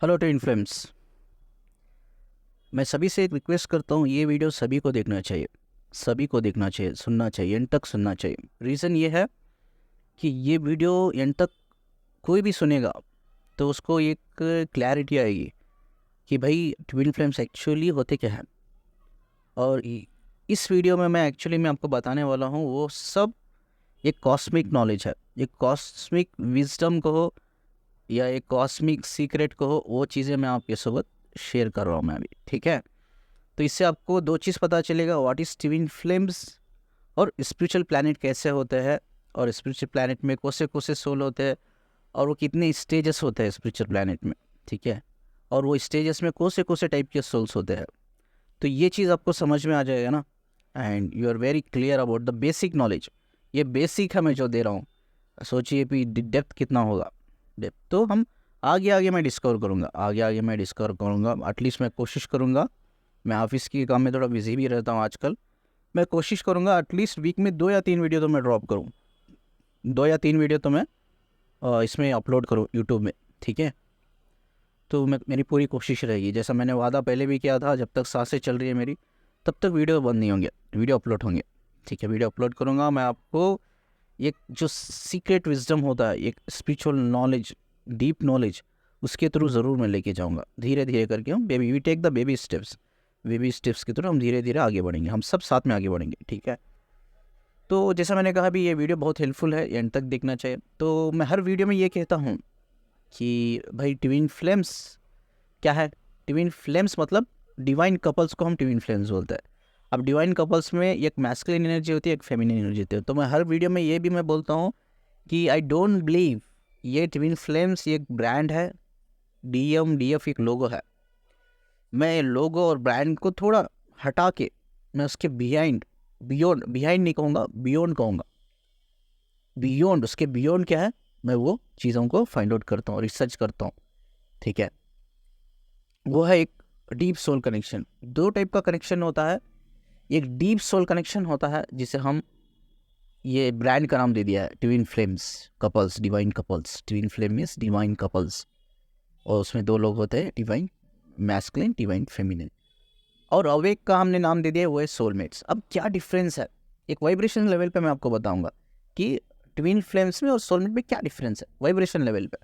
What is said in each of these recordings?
Hello twin flames. मैं सभी से एक रिक्वेस्ट करता हूँ, ये वीडियो सभी को देखना चाहिए, सभी को देखना चाहिए, सुनना चाहिए, एंड तक सुनना चाहिए। रीज़न ये है कि ये वीडियो एंड तक कोई भी सुनेगा तो उसको एक क्लैरिटी आएगी कि भाई ट्विन फ्लेम्स एक्चुअली होते क्या हैं। और इस वीडियो में मैं एक्चुअली मैं आपको बताने वाला हूँ वो सब एक कॉस्मिक नॉलेज है, एक कॉस्मिक विजडम कहो या एक कॉस्मिक सीक्रेट कहो, वो चीज़ें मैं आपके साथ शेयर कर रहा हूँ मैं अभी। ठीक है, तो इससे आपको दो चीज़ पता चलेगा, व्हाट इज़ ट्विन फ्लेम्स और स्पिरिचुअल प्लैनेट कैसे होते हैं, और स्पिरिचुअल प्लैनेट में कौन से सोल होते हैं, और वो कितने स्टेजेस होते हैं स्पिरिचुअल प्लैनेट में। ठीक है, और वो स्टेजेस में कौन से टाइप के सोल्स होते हैं। तो ये चीज़ आपको समझ में आ जाएगा ना, and you are very clear about the basic knowledge. ये बेसिक है मैं जो दे रहा हूँ, सोचिए कि डेप्थ कितना होगा। डेप्थ तो हम आगे आगे मैं डिस्कवर करूँगा, आगे आगे मैं डिस्कवर करूँगा। एटलीस्ट मैं कोशिश करूँगा, मैं ऑफिस के काम में थोड़ा बिजी भी रहता हूँ आजकल। मैं कोशिश करूँगा एटलीस्ट वीक में 2 या 3 वीडियो तो मैं ड्रॉप करूँ, 2 या 3 वीडियो तो मैं इसमें अपलोड करूँ यूट्यूब में। ठीक है, तो मेरी पूरी कोशिश रहेगी, जैसा मैंने वादा पहले भी किया था, जब तक सांसें चल रही है मेरी तब तक वीडियो बंद नहीं होंगे, वीडियो अपलोड होंगे। ठीक है, वीडियो अपलोड करूँगा मैं आपको। एक जो सीक्रेट विजडम होता है, एक स्पिरिचुअल नॉलेज, डीप नॉलेज, उसके थ्रू ज़रूर मैं लेके जाऊँगा, धीरे धीरे करके। हम baby we take the baby steps के थ्रू हम धीरे धीरे आगे बढ़ेंगे, हम सब साथ में आगे बढ़ेंगे। ठीक है, तो जैसा मैंने कहा भी ये वीडियो बहुत हेल्पफुल है, एंड तक देखना चाहिए। तो मैं हर वीडियो में ये कहता हूँ कि भाई ट्विन फ्लेम्स क्या है। ट्विन फ्लेम्स मतलब डिवाइन कपल्स को हम ट्विन फ्लेम्स बोलते हैं। अब डिवाइन कपल्स में एक मैस्कुलिन एनर्जी होती है, एक फेमिनिन एनर्जी होती है। तो मैं हर वीडियो में ये भी मैं बोलता हूँ कि आई डोंट बिलीव ये ट्विन फ्लेम्स ये एक ब्रांड है, DMDF एक लोगो है। मैं लोगो और ब्रांड को थोड़ा हटा के मैं उसके बिहाइंड नहीं कहूँगा, बियॉन्ड कहूँगा। बियॉन्ड, उसके बियॉन्ड क्या है, मैं वो चीज़ों को फाइंड आउट करता हूँ, रिसर्च करता हूँ। ठीक है, वो है एक डीप सोल कनेक्शन। दो टाइप का कनेक्शन होता है। एक डीप सोल कनेक्शन होता है जिसे हम ये ब्रांड का नाम दे दिया है, twin flames couples, divine couples. Twin flame means divine couples, और उसमें दो लोग होते हैं, डिवाइन मैस्कुलिन, डिवाइन फेमिनिन। और अवेक का हमने नाम दे दिया, वो है सोलमेट्स। अब क्या डिफरेंस है, एक वाइब्रेशन लेवल पे मैं आपको बताऊंगा कि ट्विन फ्लेम्स में और सोलमेट में क्या डिफरेंस है वाइब्रेशन लेवल पे।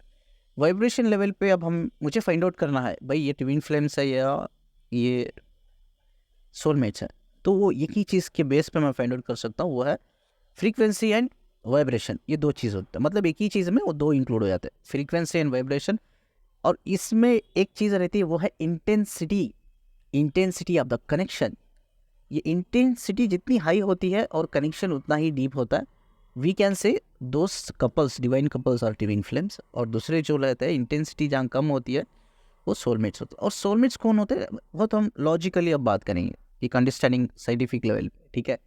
वाइब्रेशन लेवल पे अब हम मुझे फाइंड आउट करना है भाई ये ट्विन फ्लेम्स है या ये सोलमेट्स है। तो वो एक ही चीज़ के बेस पे मैं फाइंड आउट कर सकता हूँ, वो है फ्रीक्वेंसी एंड वाइब्रेशन। ये दो चीज़ होता है, मतलब एक ही चीज़ में वो दो इंक्लूड हो जाते हैं, फ्रीक्वेंसी एंड वाइब्रेशन। और इसमें एक चीज़ रहती है, वो है इंटेंसिटी ऑफ द कनेक्शन। ये इंटेंसिटी जितनी हाई होती है और कनेक्शन उतना ही डीप होता है। वी कैन से दोस्त कपल्स, डिवाइन कपल्स और ट्विन फ्लेम्स। और दूसरे जो रहते हैं इंटेंसिटी जहाँ कम होती है वो सोलमेट्स होते हैं। और सोलमेट्स कौन होते हैं वो तो हम लॉजिकली अब बात करेंगे, एक अंडरस्टैंडिंग साइंटिफिक लेवल पे। ठीक है,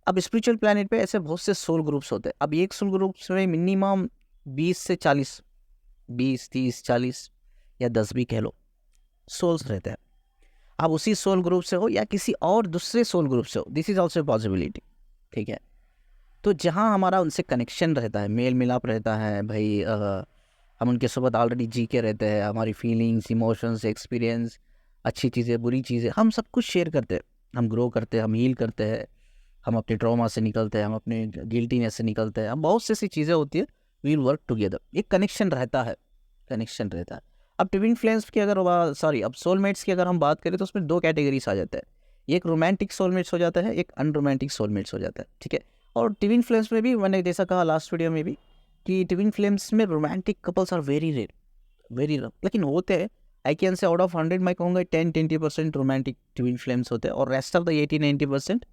अब स्पिरिचुअल प्लैनेट पे ऐसे बहुत से सोल ग्रुप्स होते हैं। अब एक सोल ग्रुप्स में मिनिमम 20 से 40, 20, 30, 40 या 10 भी कह लो सोल्स रहते हैं। आप उसी सोल ग्रुप से हो या किसी और दूसरे सोल ग्रुप से हो, दिस इज ऑल्सो पॉसिबिलिटी। ठीक है, तो जहाँ हमारा उनसे कनेक्शन रहता है, मेल मिलाप रहता है भाई, हम उनके साथ ऑलरेडी जी के रहते हैं, हमारी फीलिंग्स, इमोशंस, एक्सपीरियंस, अच्छी चीज़ें, बुरी चीज़ें, हम सब कुछ शेयर करते हैं। हम ग्रो करते हैं, हम हील करते हैं, हम अपने ट्रॉमा से निकलते हैं, हम अपने गिल्टीनेस से निकलते हैं, हम बहुत सी ऐसी चीज़ें होती है, वी विल वर्क टुगेदर। एक कनेक्शन रहता है, कनेक्शन रहता है। अब ट्विन फ्लेम्स की अगर अब सोलमेट्स की अगर हम बात करें तो उसमें दो कैटेगरीज आ जाता है। एक रोमांटिक सोलमेट्स हो जाता है, एक अनरोमांटिक सोलमेट्स हो जाता है। ठीक है, और ट्विन फ्लेम्स में भी मैंने जैसा कहा लास्ट वीडियो में भी कि ट्विन फ्लेम्स में romantic couples are very rare, very rare, लेकिन होते हैं। I can say out of 100 मैं कहूँगा 10-20% रोमांटिक ट्विन फ्लेम्स होते हैं, और rest of the 80-90%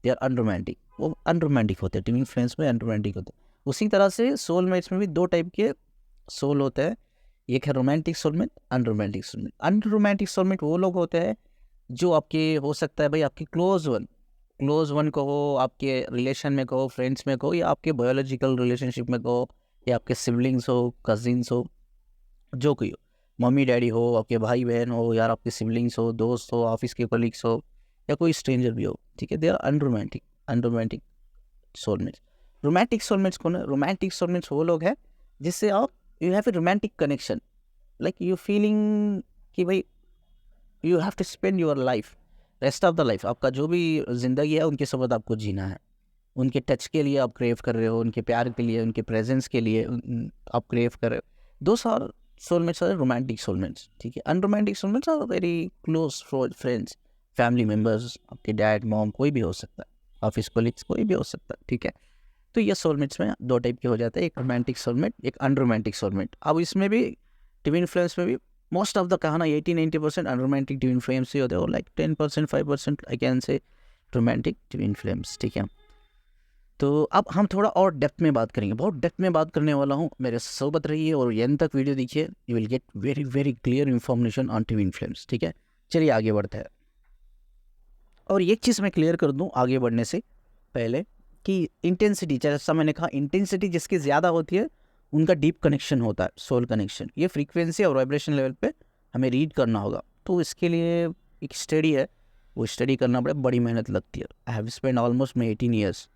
they are unromantic. वो अनरोमांटिक होते हैं, ट्विन फ्लेम्स में अनरोमांटिक होते हैं। उसी तरह से सोलमेट्स में भी दो टाइप के सोल होते हैं, एक है romantic soulmate, unromantic soulmate. Unromantic soulmate वो लोग होते हैं जो आपके हो सकता है भाई आपके क्लोज वन कहो, आपके रिलेशन में कहो, फ्रेंड्स में कहो, या आपके बायोलॉजिकल रिलेशनशिप में कहो, या आपके सिबलिंग्स हो, कजिन्स हो, जो कोई हो, मम्मी डैडी हो, आपके भाई बहन हो, यार आपके सिबलिंग्स हो, दोस्त हो, ऑफिस के कलीग्स हो, या कोई स्ट्रेंजर भी हो। ठीक है, they are unromantic soulmates. Romantic soulmates कौन है? रोमांटिक सोलमेट्स वो लोग हैं जिससे आप you have a romantic connection, like you feeling कि भाई you have to spend your life, rest of the life, आपका जो भी ज़िंदगी है उनके साथ आपको जीना है। उनके टच के लिए आप क्रेव कर रहे हो, उनके प्यार के लिए, उनके प्रेजेंस के लिए आप क्रेव कर रहे हो। दो are soulmates are romantic soulmates, ठीक है। Unromantic soulmates are very close friends, family members, आपके डैड मॉम कोई भी हो सकता है, ऑफिस कोलिग्स कोई भी हो सकता है, ठीक है। तो ये सोलमेट्स में दो टाइप के हो जाते हैं, एक रोमांटिक सोलमेट, एक अनरोमांटिक सोलमेट। अब इसमें भी ट्विन फ्लेम्स में भी मोस्ट ऑफ द कहना 80-90% अनरोमांटिक ट्विन फ्लेम्स ही होते हैं, और लाइक 10% 5% आई कैन से रोमांटिक ट्विन फ्लेम्स, ठीक है। तो अब हम थोड़ा और डेप्थ में बात करेंगे, बहुत डेप्थ में बात करने वाला हूँ, मेरे सोबत रहिए और एंड तक वीडियो देखिए, you will get very very clear information on twin flames, ठीक है। चलिए आगे बढ़ते हैं। और एक चीज़ मैं क्लियर कर दूँ आगे बढ़ने से पहले कि इंटेंसिटी, जैसा मैंने कहा, इंटेंसिटी जिसकी ज़्यादा होती है उनका डीप कनेक्शन होता है, सोल कनेक्शन। ये फ्रीक्वेंसी और वाइब्रेशन लेवल पे हमें रीड करना होगा, तो इसके लिए एक स्टडी है, वो स्टडी करना बड़ी मेहनत लगती है। आई हैव स्पेंड ऑलमोस्ट मैं 18 ईयर्स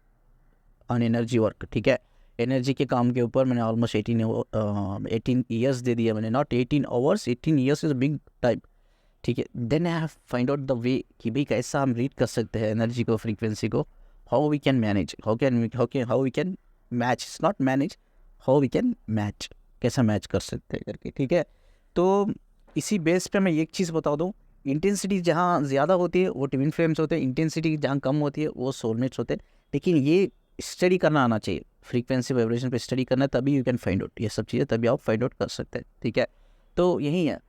ऑन एनर्जी वर्क, ठीक है। एनर्जी के काम के ऊपर मैंने ऑलमोस्ट 18 ईयर्स दे दिया मैंने, not 18 hours, 18 years is a big time, ठीक है। Then I have find out the way कि भाई कैसा हम रीड कर सकते हैं एनर्जी को, फ्रीक्वेंसी को, how we can manage, how we can match, it's not manage, how we can match, कैसा मैच कर सकते हैं करके, ठीक है। तो इसी बेस पे मैं एक चीज़ बता दूँ, इंटेंसिटी जहाँ ज़्यादा होती है वो ट्विन फ्लेम्स होते हैं, इंटेंसिटी जहाँ कम होती है वो सोलमेट्स होते हैं। लेकिन ये स्टडी करना आना चाहिए, फ्रीक्वेंसी वाइब्रेशन पे स्टडी करना है, तभी यू कैन फाइंड आउट ये सब चीज़ें, तभी आप फाइंड आउट कर सकते हैं, ठीक है। तो यही है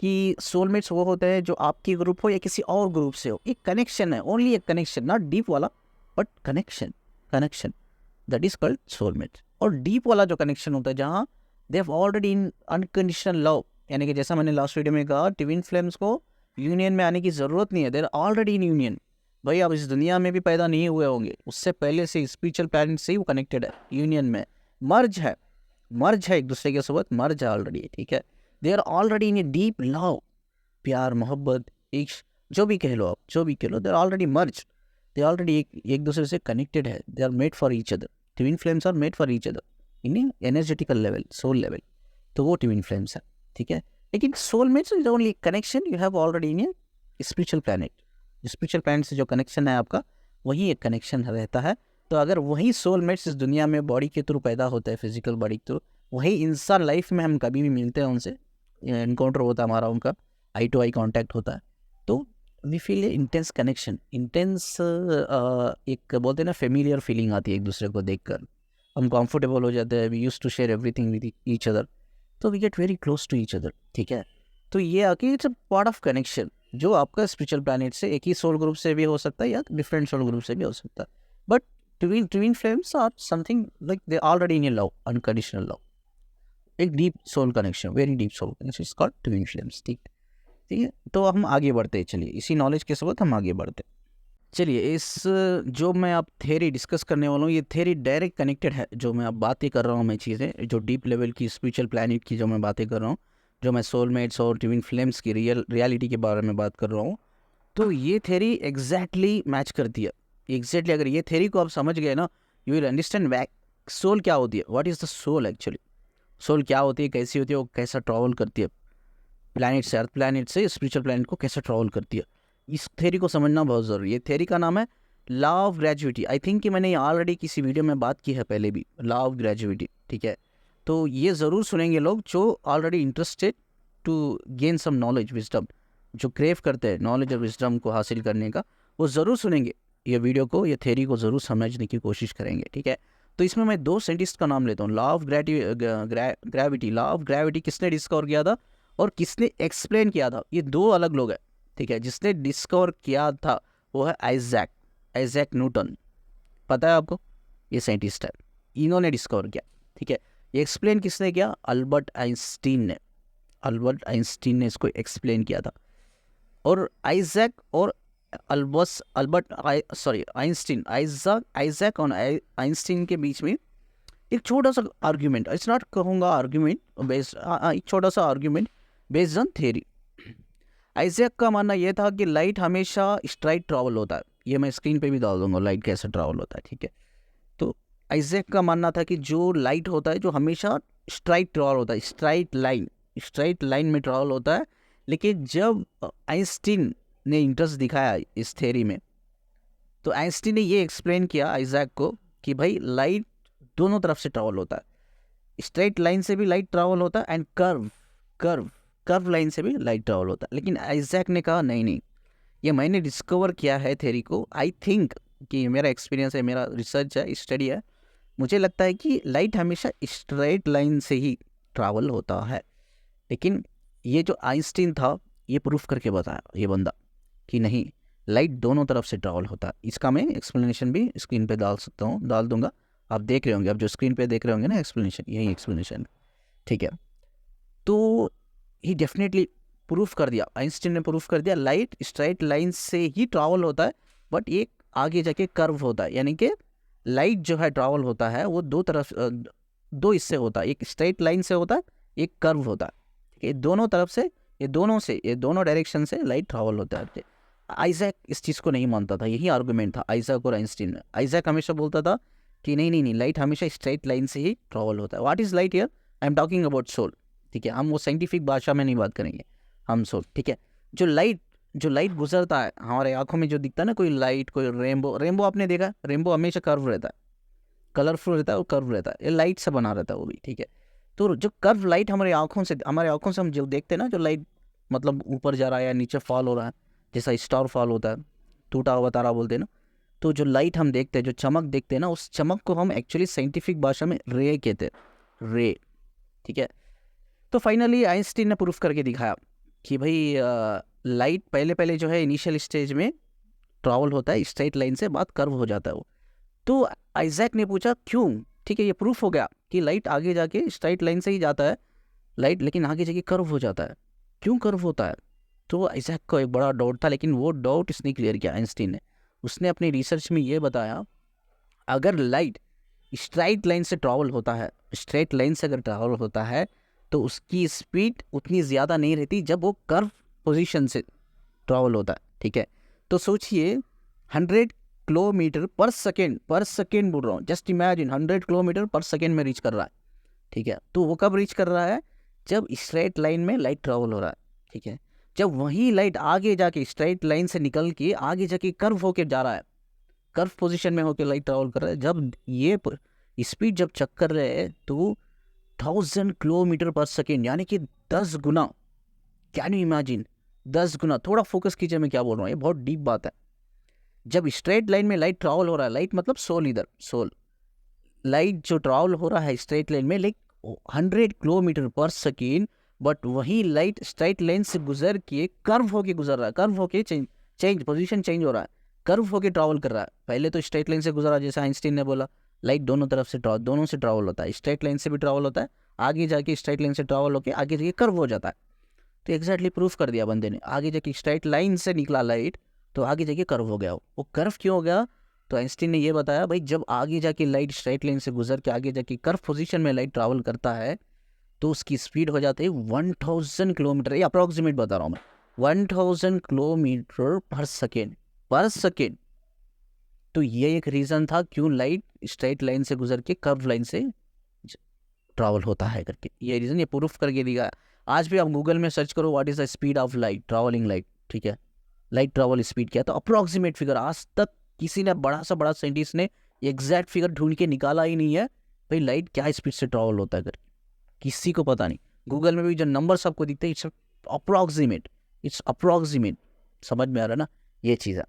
कि सोलमेट्स वो होते हैं जो आपकी ग्रुप हो या किसी और ग्रुप से हो, एक कनेक्शन है, ओनली एक कनेक्शन, नॉट डीप वाला but connection that is called soulmate. और डीप वाला जो कनेक्शन होता है जहाँ they have already in unconditional love, यानी कि जैसा मैंने लास्ट वीडियो में कहा, ट्विन फ्लेम्स को यूनियन में आने की ज़रूरत नहीं है, they are already in union. भाई आप इस दुनिया में भी पैदा नहीं हुए होंगे, उससे पहले से स्पिरिचुअल प्लैनेट से ही वो कनेक्टेड है, यूनियन में मर्ज है एक दूसरे के साथ मर्ज है ऑलरेडी, ठीक है। They are already in a deep love, प्यार मोहब्बत इश्क जो भी कह लो आप, जो भी कह लो, they are already merge, they already एक दूसरे से कनेक्टेड है, they are made for each other, twin flames are made for each other in energetical level, soul level, तो वो ट्विन फ्लेम्स है, ठीक है। लेकिन soulmates is only connection you have already in a spiritual planet, spiritual planet से जो connection है आपका वही एक कनेक्शन रहता है। तो अगर वही सोलमेट्स इस दुनिया में बॉडी के थ्रू पैदा होता है, फिजिकल बॉडी के थ्रू, वही इंसान लाइफ में हम कभी भी मिलते हैं उनसे, इनकाउंटर होता है हमारा, उनका आई टू आई कांटेक्ट होता है, तो we feel a intense connection, intense एक बोलते हैं ना फेमिलियर फीलिंग आती है एक दूसरे को देखकर, हम कंफर्टेबल हो जाते हैं, we used to share everything with each other, तो we get very close to each other, ठीक है। तो ये आके it's a part of connection जो आपका स्पिरिचुअल प्लैनेट से, एक ही सोल ग्रुप से भी हो सकता है या डिफरेंट सोल ग्रुप से भी हो सकता है, but twin flames are something like they already in a love, unconditional love, एक deep soul connection, very deep soul connection is called twin flames, ठीक है। तो हम आगे बढ़ते हैं, चलिए इसी नॉलेज के साथ हम आगे बढ़ते हैं। चलिए इस जो मैं आप थ्योरी डिस्कस करने वाला हूँ, ये थ्योरी डायरेक्ट कनेक्टेड है, जो मैं अब बातें कर रहा हूँ, मैं चीज़ें जो डीप लेवल की स्पिरिचुअल प्लैनेट की जो मैं बातें कर रहा हूँ, जो मैं सोलमेट्स और ट्विन फ्लेम्स की रियलिटी के बारे में बात कर रहा हूँ, तो ये थ्योरी एग्जैक्टली मैच करती है। एग्जैक्टली अगर ये थ्योरी को आप समझ गए ना, you will understand back soul क्या होती है, what is the soul actually, soul क्या होती है, कैसी होती है, वो कैसा ट्रैवल करती है प्लैनेट से, अर्थ प्लैनेट से स्पिरिचुअल प्लैनेट को कैसे ट्रैवल करती है, इस थ्योरी को समझना बहुत ज़रूरी है। थ्योरी का नाम है लॉ ऑफ ग्रेजुविटी। आई थिंक कि मैंने ऑलरेडी किसी वीडियो में बात की है पहले भी, लॉ ऑफ ग्रेजुविटी, ठीक है। तो ये ज़रूर सुनेंगे लोग जो already interested to gain some knowledge wisdom, जो क्रेव करते हैं नॉलेज और विजडम को हासिल करने का, वो ज़रूर सुनेंगे ये वीडियो को, ये थ्योरी को ज़रूर समझने की कोशिश करेंगे, ठीक है। तो इसमें मैं दो साइंटिस्ट का नाम लेता हूँ। Law of gravity, law of gravity किसने डिस्कवर किया था और किसने एक्सप्लेन किया था, ये दो अलग लोग हैं, ठीक है। जिसने डिस्कवर किया था वो है आइजैक न्यूटन, पता है आपको, ये साइंटिस्ट है, इन्होंने डिस्कवर किया, ठीक है। ये एक्सप्लेन किसने किया, अल्बर्ट आइंस्टीन ने इसको एक्सप्लेन किया था। और आइजैक और आइजैक और आइंस्टीन के बीच में एक छोटा सा आर्ग्यूमेंट, इट्स नॉट कहूँगा आर्ग्यूमेंट बेस्ड, एक छोटा सा argument based on theory. Isaac का मानना यह था कि लाइट हमेशा स्ट्राइट ट्रैवल होता है, ये मैं स्क्रीन पे भी डाल दूंगा लाइट कैसे ट्रैवल होता है, ठीक है। तो आइजैक का मानना था कि जो लाइट होता है जो हमेशा स्ट्राइट ट्रैवल होता है, स्ट्राइट लाइन, स्ट्राइट लाइन में ट्रैवल होता है। लेकिन जब आइंस्टीन ने इंटरेस्ट दिखाया इस थ्योरी में, तो आइंस्टीन ने ये एक्सप्लेन किया आइजैक को कि भाई लाइट दोनों तरफ से ट्रैवल होता है, स्ट्रेट लाइन से भी लाइट ट्रैवल होता है एंड कर्व लाइन से भी लाइट ट्रैवल होता है। लेकिन आइजैक ने कहा नहीं नहीं, ये मैंने डिस्कवर किया है थ्योरी को, आई थिंक कि मेरा एक्सपीरियंस है, मेरा रिसर्च है, स्टडी है, मुझे लगता है कि लाइट हमेशा स्ट्रेट लाइन से ही ट्रैवल होता है। लेकिन ये जो आइंस्टीन था ये प्रूफ करके बताया ये बंदा कि नहीं, लाइट दोनों तरफ से ट्रैवल होता है। इसका मैं एक्सप्लेनेशन भी स्क्रीन पे डाल दूंगा, आप देख रहे होंगे, आप जो स्क्रीन पे देख रहे होंगे ना एक्सप्लेनेशन, यही एक्सप्लेनेशन, ठीक है। तो ही डेफिनेटली प्रूफ कर दिया, आइंस्टीन ने प्रूफ कर दिया लाइट स्ट्राइट लाइन से ही ट्रैवल होता है, बट एक आगे जाके कर्व होता है, यानी कि लाइट जो है ट्रैवल होता है वो दो हिस्से होता है, एक स्ट्राइट लाइन से होता है, एक कर्व होता है, ठीक है। दोनों तरफ से, ये दोनों डायरेक्शन से लाइट ट्रैवल होता है। आइजैक इस चीज़ को नहीं मानता था, यही आर्गुमेंट था आइजैक और आइंस्टीन में। आइजैक हमेशा बोलता था कि नहीं नहीं नहीं, लाइट हमेशा स्ट्राइट लाइन से ही ट्रैवल होता है। What is light here, I am talking about soul, ठीक है। हम वो साइंटिफिक भाषा में नहीं बात करेंगे, हम सोल, ठीक है। जो लाइट गुजरता है हमारे आंखों में, जो दिखता है ना, कोई लाइट, कोई रेनबो आपने देखा, रेनबो हमेशा कर्व रहता है, कलरफुल रहता है और कर्व रहता है, ये लाइट से बना रहता है वो भी, ठीक है। तो जो कर्व लाइट हमारे आंखों से हम जो देखते हैं ना, जो लाइट मतलब ऊपर जा रहा है या नीचे फॉल हो रहा है, जैसा स्टार फॉल होता है, टूटा हुआ तारा बोलते हैं ना, तो जो लाइट हम देखते हैं, जो चमक देखते हैं ना, उस चमक को हम एक्चुअली साइंटिफिक भाषा में रे कहते हैं, रे, ठीक है। तो फाइनली आइंस्टीन ने प्रूफ करके दिखाया कि भाई लाइट पहले जो है इनिशियल स्टेज में ट्रैवल होता है स्ट्रेट लाइन से, बाद कर्व हो जाता है वो। तो आइजैक ने पूछा क्यों, ठीक है, ये प्रूफ हो गया कि लाइट आगे जाके स्ट्राइट लाइन से ही जाता है लाइट, लेकिन आगे जाके कर्व हो जाता है, क्यों कर्व होता है। तो आइजैक को एक बड़ा डाउट था, लेकिन वो डाउट इसने क्लियर किया आइंस्टीन ने। उसने अपनी रिसर्च में ये बताया, अगर लाइट स्ट्राइट लाइन से ट्रैवल होता है, स्ट्रेट लाइन से अगर ट्रैवल होता है, तो उसकी स्पीड उतनी ज़्यादा नहीं रहती जब वो कर्व पोजीशन से ट्रैवल होता है, ठीक है। तो सोचिए 100 किलोमीटर पर सेकेंड बोल रहा हूँ, जस्ट इमेजिन 100 किलोमीटर पर सेकेंड में रीच कर रहा है, ठीक है। तो वो कब रीच कर रहा है, जब स्ट्रेट लाइन में लाइट ट्रैवल हो रहा है, ठीक है। जब वही लाइट आगे जाके स्ट्रेट लाइन से निकल के आगे जाके कर्व होके जा रहा है, कर्व पोजीशन में होके लाइट ट्रैवल कर रहा है, जब ये स्पीड जब चेक कर रहे हैं तो 1000 किलोमीटर पर सेकेंड, यानी कि 10 गुना, कैन यू इमेजिन, 10 गुना। थोड़ा फोकस कीजिए मैं क्या बोल रहा हूँ, ये बहुत डीप बात है। जब स्ट्रेट लाइन में लाइट ट्रैवल हो रहा है, लाइट मतलब सोल, इधर सोल, लाइट जो ट्रैवल हो रहा है स्ट्रेट लाइन में लाइक 100 किलोमीटर पर सेकेंड, बट वही लाइट स्ट्रेट लाइन से गुजर के कर्व होके गुजर रहा है, कर्व होके चेंज पोजीशन चेंज हो रहा है, कर्व होके ट्रैवल कर रहा है। पहले तो स्ट्रेट लाइन से गुजरा, जैसे आइंस्टीन ने बोला लाइट दोनों से ट्रैवल होता है, स्ट्रेट लाइन से भी ट्रैवल होता है, आगे जाके स्ट्रेट लाइन से ट्रैवल होकर आगे जाके कर्व हो जाता है। तो एग्जैक्टली प्रूफ कर दिया बंदे ने, आगे जाके स्ट्रेट लाइन से निकला लाइट, तो आगे जाके कर्व हो गया। वो कर्व क्यों हो गया, तो आइंस्टीन ने ये बताया, भाई जब आगे जाके लाइट स्ट्रेट लाइन से गुजर के आगे जाके कर्व पोजीशन में लाइट ट्रैवल करता है, तो उसकी स्पीड हो जाती है 1000 किलोमीटर, ये अप्रॉक्सीमेट बता रहा हूँ मैं, 1000 किलोमीटर पर सेकेंड। तो ये एक रीज़न था क्यों लाइट स्ट्रेट लाइन से गुजर के कर्व लाइन से ट्रैवल होता है करके, ये रीज़न ये प्रूफ करके दिया। आज भी आप गूगल में सर्च करो what is the speed of light, travelling light, ठीक है, लाइट ट्रैवल स्पीड क्या, तो अप्रॉक्सीमेट फिगर, आज तक किसी ने बड़ा साइंटिस्ट ने एग्जैक्ट फिगर ढूंढ के निकाला ही नहीं है भाई लाइट क्या स्पीड से ट्रैवल होता है करके, किसी को पता नहीं। गूगल में भी जो नंबर सबको दिखते हैं इट्स अप्रॉक्सीमेट, समझ में आ रहा है ना, ये चीज़ है।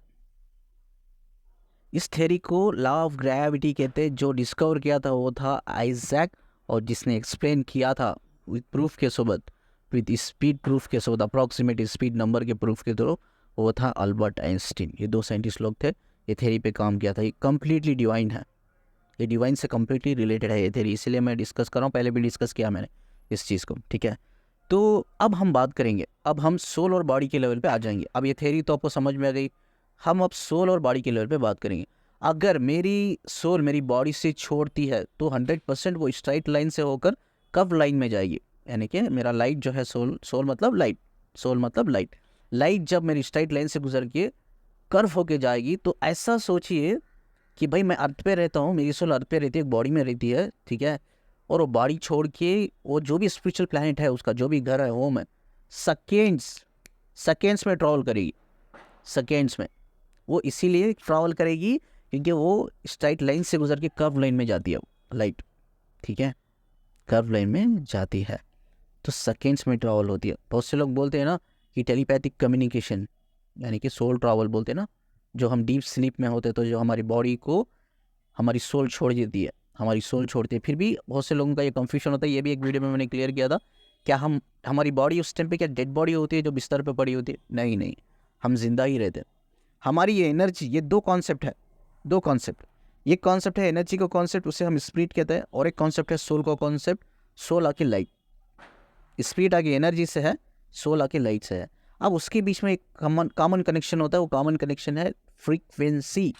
इस थ्योरी को लॉ ऑफ ग्रेविटी कहते हैं, जो डिस्कवर किया था वो था आइजैक, और जिसने एक्सप्लेन किया था विद प्रूफ के साथ, विद स्पीड प्रूफ के साथ, अप्रॉक्सीमेट स्पीड नंबर के प्रूफ के थ्रू, वो था अल्बर्ट आइंस्टीन। ये दो साइंटिस्ट लोग थे, ये थ्योरी पे काम किया था। ये कम्प्लीटली डिवाइन है, ये डिवाइन से कम्प्लीटली रिलेटेड है ये थ्योरी, इसलिए मैं डिस्कस कर रहा हूँ, पहले भी डिस्कस किया मैंने इस चीज़ को, ठीक है। तो अब हम बात करेंगे, अब हम सोल और बॉडी के लेवल पे आ जाएंगे। अब ये थ्योरी तो आपको समझ में आ गई, हम अब सोल और बॉडी के लेवल पे बात करेंगे। अगर मेरी सोल मेरी बॉडी से छोड़ती है तो 100% वो स्ट्राइट लाइन से होकर कर्व लाइन में जाएगी, यानी कि मेरा लाइट जो है सोल मतलब लाइट जब मेरी स्ट्राइट लाइन से गुजर के कर्व होके जाएगी, तो ऐसा सोचिए कि भाई मैं अर्थ पे रहता हूँ, मेरी सोल अर्थ पे रहती है, एक बॉडी में रहती है, ठीक है, और वो बॉडी छोड़ के वो जो भी स्पिरिचुअल प्लैनेट है, उसका जो भी घर है, होम है, सेकेंड्स में ट्रैवल करेगी। सेकेंड्स में वो इसीलिए ट्रैवल करेगी क्योंकि वो स्ट्राइट लाइन से गुजर के कर्व लाइन में जाती है लाइट, ठीक है, कर्व लाइन में जाती है, तो सेकेंड्स में ट्रैवल होती है। बहुत से लोग बोलते हैं ना कि टेलीपैथिक कम्युनिकेशन यानी कि सोल ट्रैवल बोलते हैं ना, जो हम डीप स्लीप में होते तो जो हमारी बॉडी को हमारी सोल छोड़ देती है, हमारी सोल छोड़ती है। फिर भी बहुत से लोगों का ये कंफ्यूजन होता है, ये भी एक वीडियो में मैंने क्लियर किया था, क्या हमारी बॉडी उस टाइम पे क्या डेड बॉडी होती है जो बिस्तर पे पड़ी होती है? नहीं नहीं, हम जिंदा ही रहते हैं। हमारी ये एनर्जी, ये दो कॉन्सेप्ट है, दो कॉन्सेप्ट। एक कॉन्सेप्ट है एनर्जी का कॉन्सेप्ट, उसे हम स्पिरिट कहते हैं, और एक कॉन्सेप्ट है सोल का कॉन्सेप्ट। सोल आके लाइट, स्पिरिट आके एनर्जी से है, सोल आके लाइट से है। अब उसके बीच में एक कॉमन कनेक्शन होता है, वो कॉमन कनेक्शन है फ्रीक्वेंसी।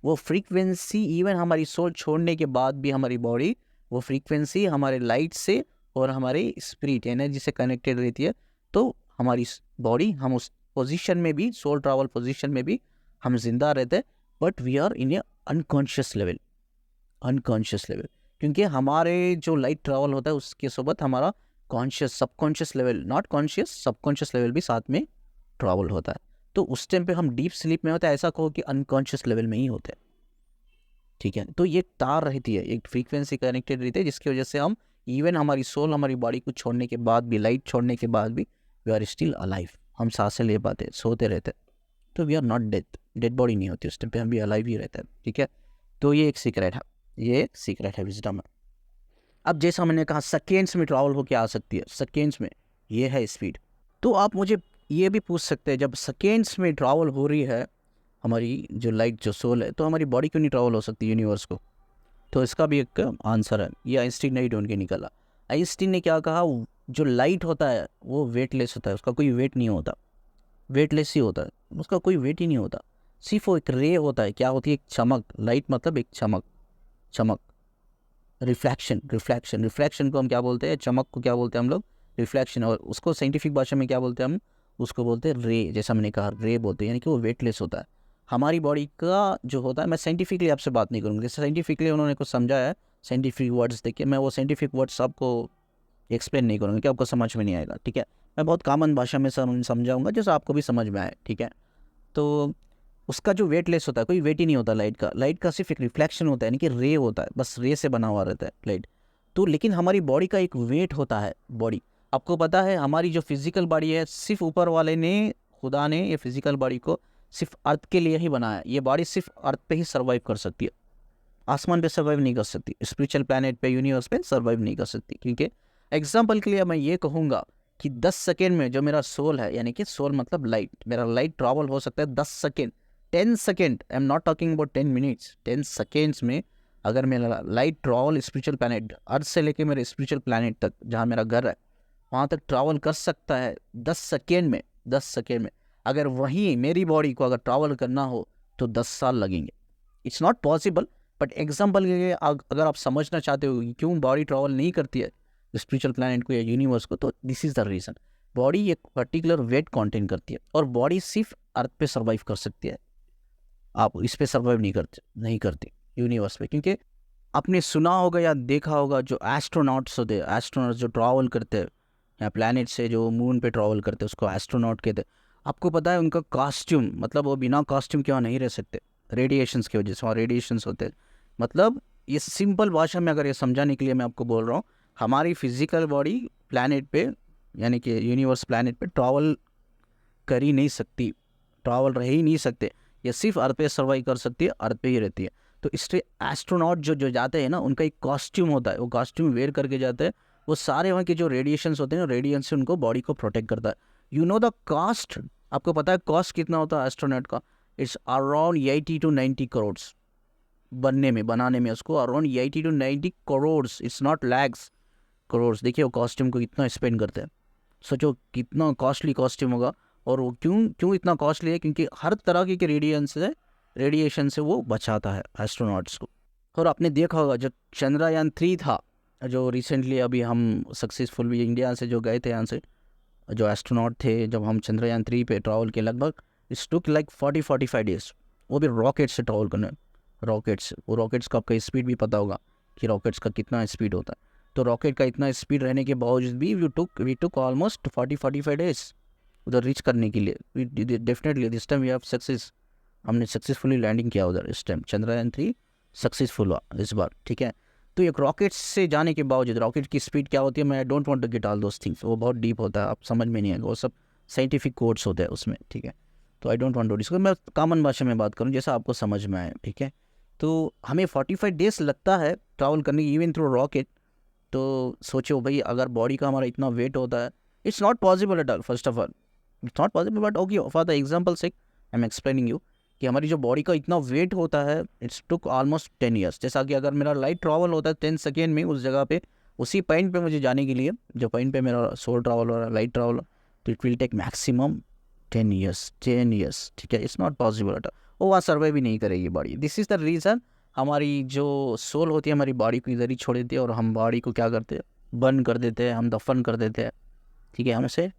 वो फ्रीक्वेंसी इवन हमारी सोल छोड़ने के बाद भी हमारी बॉडी वो फ्रीक्वेंसी हमारे लाइट से और हमारे स्पिरिट एनर्जी से कनेक्टेड रहती है। तो हमारी बॉडी, हम उस पोजीशन में भी, सोल ट्रैवल पोजीशन में भी हम जिंदा रहते हैं, but we are in a unconscious level, unconscious level. क्योंकि हमारे जो लाइट ट्रैवल होता है उसके साथ हमारा conscious, subconscious level, not conscious, subconscious level भी साथ में ट्रैवल होता है। तो उस टाइम पे हम डीप स्लीप में होते हैं, ऐसा कहो कि अनकॉन्शियस लेवल में ही होते हैं, ठीक है। तो ये तार रहती है, एक फ्रीक्वेंसी कनेक्टेड रहती है, जिसकी वजह से हम इवन हमारी सोल हमारी बॉडी को छोड़ने के बाद भी, लाइट छोड़ने के बाद भी, वी आर स्टिल अलाइव, हम सांसें ले पाते, सोते रहते, तो we are not dead body नहीं होती उस टाइम पे, हम भी अलाइव ही रहते हैं, ठीक है। तो ये एक सीक्रेट है, ये एक सीक्रेट है विजडम में। अब जैसा मैंने कहा सेकेंड्स में ट्रैवल होकर आ सकती है, सेकेंड्स में, ये है स्पीड। तो आप मुझे ये भी पूछ सकते हैं, जब सेकेंड्स में ट्रैवल हो रही है हमारी जो लाइट, जो सोल है, तो हमारी बॉडी क्यों नहीं ट्रैवल हो सकती यूनिवर्स को? तो इसका भी एक आंसर है, ये आइंस्टीन ने ही ढूंढ के निकाला। आइंस्टीन ने क्या कहा, जो लाइट होता है वो वेटलेस होता है, उसका कोई वेट नहीं होता, वेटलेस ही होता है, उसका कोई वेट ही नहीं होता, सिर्फ वो एक रे होता है। क्या होती है? एक चमक। लाइट मतलब एक चमक, चमक, रिफ्लेक्शन को हम क्या बोलते हैं? चमक को क्या बोलते हैं हम लोग? रिफ्लेक्शन। और उसको साइंटिफिक भाषा में क्या बोलते हैं हम? उसको बोलते हैं रे, जैसा मैंने कहा रे बोलते हैं, यानी कि वो वेटलेस होता है। हमारी बॉडी का जो होता है, मैं साइंटिफिकली आपसे बात नहीं करूँगा, जैसे साइंटिफिकली उन्होंने कुछ समझाया है, साइंटिफिक वर्ड्स देखिए, मैं वो साइंटिफिक वर्ड्स आपको एक्सप्लेन नहीं करूँगा कि आपको समझ में नहीं आएगा, ठीक है। मैं बहुत कॉमन भाषा में समझाऊंगा जैसे आपको भी समझ में आए, ठीक है। तो उसका जो वेटलेस होता है, कोई वेट ही नहीं होता लाइट का सिर्फ एक रिफ्लेक्शन होता है, यानी कि रे होता है, बस रे से बना हुआ रहता है लाइट। तो लेकिन हमारी बॉडी का एक वेट होता है। बॉडी, आपको पता है हमारी जो फिजिकल बॉडी है, सिर्फ ऊपर वाले ने, खुदा ने ये फिजिकल बॉडी को सिर्फ अर्थ के लिए ही बनाया। ये बॉडी सिर्फ अर्थ पे ही सर्वाइव कर सकती है, आसमान पे सर्वाइव नहीं कर सकती, स्पिरिचुअल प्लैनेट पे, यूनिवर्स पे सर्वाइव नहीं कर सकती। क्योंकि एग्जाम्पल के लिए मैं ये कहूँगा कि 10 सेकेंड में जो मेरा सोल है, यानी कि सोल मतलब लाइट, मेरा लाइट ट्रैवल हो सकता है 10 second, 10 second, I am not talking about 10 minutes, 10 seconds में अगर मेरा लाइट ट्रैवल स्पिरिचुअल प्लैनेट, अर्थ से लेके मेरे स्पिरिचुअल प्लैनेट तक जहाँ मेरा घर है, वहाँ तक ट्रैवल कर सकता है 10 सेकेंड में, 10 सेकेंड में। अगर वहीं मेरी बॉडी को अगर ट्रैवल करना हो तो 10 साल लगेंगे। It's not possible, but example के लिए अगर आप समझना चाहते हो कि क्यों बॉडी ट्रैवल नहीं करती है स्पिरिचुअल प्लैनेट को या यूनिवर्स को, तो this is the reason. Body एक पर्टिकुलर वेट कंटेन करती है, और बॉडी सिर्फ अर्थ पे सर्वाइव कर सकती है, आप इस पे सर्वाइव नहीं करती यूनिवर्स पे। क्योंकि आपने सुना होगा या देखा होगा, जो एस्ट्रोनॉट्स होते हैं, एस्ट्रोनॉट्स जो ट्रैवल करते हैं या प्लैनेट से जो मून पे ट्रैवल करते हैं, उसको एस्ट्रोनॉट कहते हैं। आपको पता है उनका कॉस्ट्यूम, मतलब वो बिना कॉस्ट्यूम के वहाँ नहीं रह सकते, रेडिएशंस की वजह से, वहाँ रेडिएशंस होते हैं। मतलब ये सिंपल भाषा में अगर ये समझाने के लिए मैं आपको बोल रहा हूँ, हमारी फिजिकल बॉडी प्लैनेट पे, यानी कि यूनिवर्स प्लैनेट पे ट्रैवल कर ही नहीं सकती, ट्रैवल रह ही नहीं सकते, ये सिर्फ अर्थ पे सर्वाइव कर सकती है, अर्थ पे ही रहती है। तो इसलिए एस्ट्रोनॉट जो जाते हैं ना, उनका एक कॉस्ट्यूम होता है, वो कॉस्ट्यूम वेयर करके जाते हैं, वो सारे वहाँ के जो रेडिएशंस होते हैं ना, रेडिएशन से उनको बॉडी को प्रोटेक्ट करता है। यू नो द कॉस्ट, आपको पता है कॉस्ट कितना होता है एस्ट्रोनॉट का? इट्स अराउंड 80 to 90 करोड़ बनाने में उसको around 80 to 90 crore, it's not lakhs, crore. देखिए वो कॉस्ट्यूम को इतना स्पेंड करते हैं, सोचो कितना कॉस्टली कॉस्ट्यूम होगा। और वो क्यों इतना कॉस्टली है? क्योंकि हर तरह के रेडिएशन से वो बचाता है एस्ट्रोनॉट्स को। और आपने देखा होगा जब चंद्रयान 3 था, जो रिसेंटली अभी हम सक्सेसफुल भी इंडिया से जो गए थे, यहाँ से जो एस्ट्रोनॉट थे, जब हम चंद्रयान 3 पे ट्रैवल के लगभग इट्स टुक लाइक 40-45 डेज, वो भी रॉकेट से ट्रैवल करने, रॉकेट्स। वो रॉकेट्स का आपका स्पीड भी पता होगा कि रॉकेट्स का कितना स्पीड होता है। तो रॉकेट का इतना स्पीड रहने के बावजूद भी वी टुक ऑलमोस्ट 40-45 डेज उधर रीच करने के लिए। Definitely this time we have success, हमने सक्सेसफुली लैंडिंग किया उधर। इस टाइम चंद्रयान-3 सक्सेसफुल हुआ इस बार, ठीक है। तो एक रॉकेट से जाने के बावजूद रॉकेट की स्पीड क्या होती है, मैं don't want to get all those things, वो बहुत डीप होता है, आप समझ में नहीं आएगा, वो सब साइंटिफिक कोड्स होते हैं उसमें, ठीक है। तो I don't want to discuss, मैं कॉमन भाषा में बात करूँ जैसा आपको समझ में आए, ठीक है। तो हमें 45 डेज लगता है ट्रैवल करने की इवन थ्रू रॉकेट। तो सोचो भाई, अगर बॉडी का हमारा इतना वेट होता है, it's not possible at all, first of all it's not possible, but okay for the example sake I am explaining you कि हमारी जो बॉडी का इतना वेट होता है, इट्स टुक ऑलमोस्ट 10 ईयर्स। जैसा कि अगर मेरा लाइट ट्रैवल होता है 10 सेकेंड में उस जगह पे, उसी पॉइंट पे मुझे जाने के लिए, जो पॉइंट पे मेरा सोल ट्रैवल हो रहा है, लाइट ट्रैवल, तो it will take maximum 10 years, ठीक है। It's not possible at all, वो वहाँ सर्वाइव भी नहीं करेगी body. This is the reason हमारी जो सोल होती है हमारी बॉडी को इधर ही छोड़ देती है, और हम बॉडी को क्या करते हैं, बर्न कर देते हैं, हम दफन कर देते हैं, ठीक है।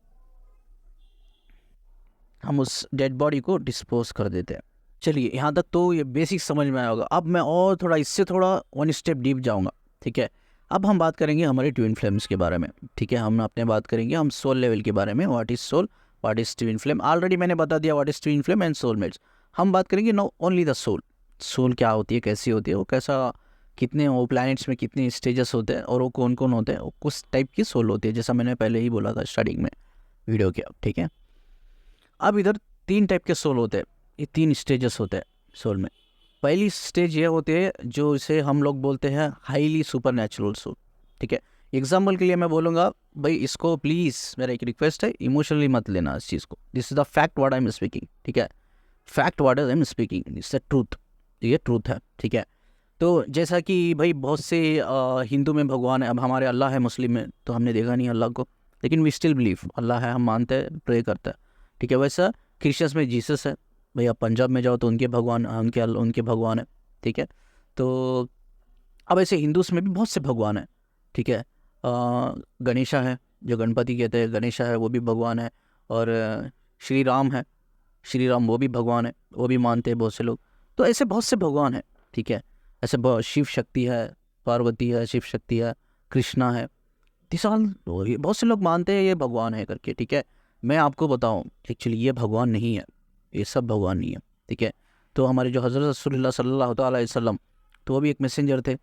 हम उस डेड बॉडी को डिस्पोज कर देते हैं। चलिए यहाँ तक तो ये बेसिक समझ में आया होगा। अब मैं और थोड़ा इससे थोड़ा वन स्टेप डीप जाऊँगा, ठीक है। अब हम बात करेंगे हमारे ट्विन फ्लेम्स के बारे में, ठीक है। हम अपने बात करेंगे हम सोल लेवल के बारे में, what is soul, what is twin flame. Already मैंने बता दिया what is twin flame and soulmates. हम बात करेंगे no only the soul, soul क्या होती है, कैसी होती है, वो कैसा, कितने वो प्लैनेट्स में कितने स्टेजेस होते हैं, और वो कौन कौन होते हैं, वो कुछ टाइप की सोल होती है, जैसा मैंने पहले ही बोला था स्टार्टिंग में वीडियो के, ठीक है। अब इधर 3 टाइप के सोल होते हैं, ये 3 स्टेजेस होते हैं सोल में। पहली स्टेज ये होती है जो इसे हम लोग बोलते हैं हाईली सुपर नेचुरल सोल, ठीक है। एग्जाम्पल के लिए मैं बोलूँगा भाई, इसको प्लीज़ मेरा एक रिक्वेस्ट है, इमोशनली मत लेना इस चीज़ को। This is the fact what I am speaking, ठीक है। Fact what I am speaking, it's the truth, ये ट्रूथ है, ठीक है। तो जैसा कि भाई बहुत से हिंदू में भगवान है, अब हमारे अल्लाह है, मुस्लिम में तो हमने देखा नहीं अल्लाह को, लेकिन वी स्टिल बिलीव अल्लाह है, हम मानते हैं, प्रे करते हैं, ठीक है। वैसा क्रिश्चियंस में जीसस है, भाई आप पंजाब में जाओ तो उनके भगवान, उनके भगवान है, ठीक है। तो अब ऐसे हिंदूस में भी बहुत से भगवान हैं, ठीक है। गणेशा है, जो गणपति कहते हैं, गणेशा है, वो भी भगवान है। और श्री राम है, श्री राम वो भी भगवान है, वो भी मानते हैं बहुत से लोग। तो ऐसे बहुत से भगवान हैं, ठीक है। ऐसे शिव शक्ति है, पार्वती है, शिव शक्ति है, कृष्णा है, दिसाल, बहुत से लोग मानते हैं ये भगवान है करके, ठीक है। मैं आपको बताऊं एक्चुअली ये भगवान नहीं है, ये सब भगवान नहीं है, ठीक है। तो हमारे जो हज़रत रसूलुल्लाह सल्लल्लाहु अलैहि वसल्लम, तो वो भी एक मैसेंजर थे।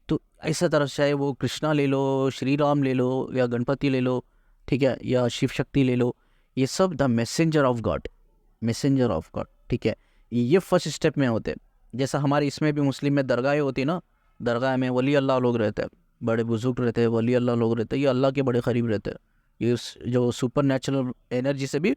तो ऐसा तरह चाहे वो कृष्णा ले लो, श्री राम ले लो, या गणपति ले लो, ठीक है, या शिव शक्ति ले लो, ये सब the messenger of God, messenger of God, ठीक है। ये फर्स्ट स्टेप में होते हैं। जैसा हमारे इसमें भी मुस्लिम में दरगाहें होती है ना, दरगाह में वली अल्लाह लोग रहते हैं, बड़े बुजुर्ग रहते हैं, वली अल्लाह लोग रहते हैं, ये अल्लाह के बड़े करीब रहते हैं, ये जो सुपर नेचुरल एनर्जी से भी।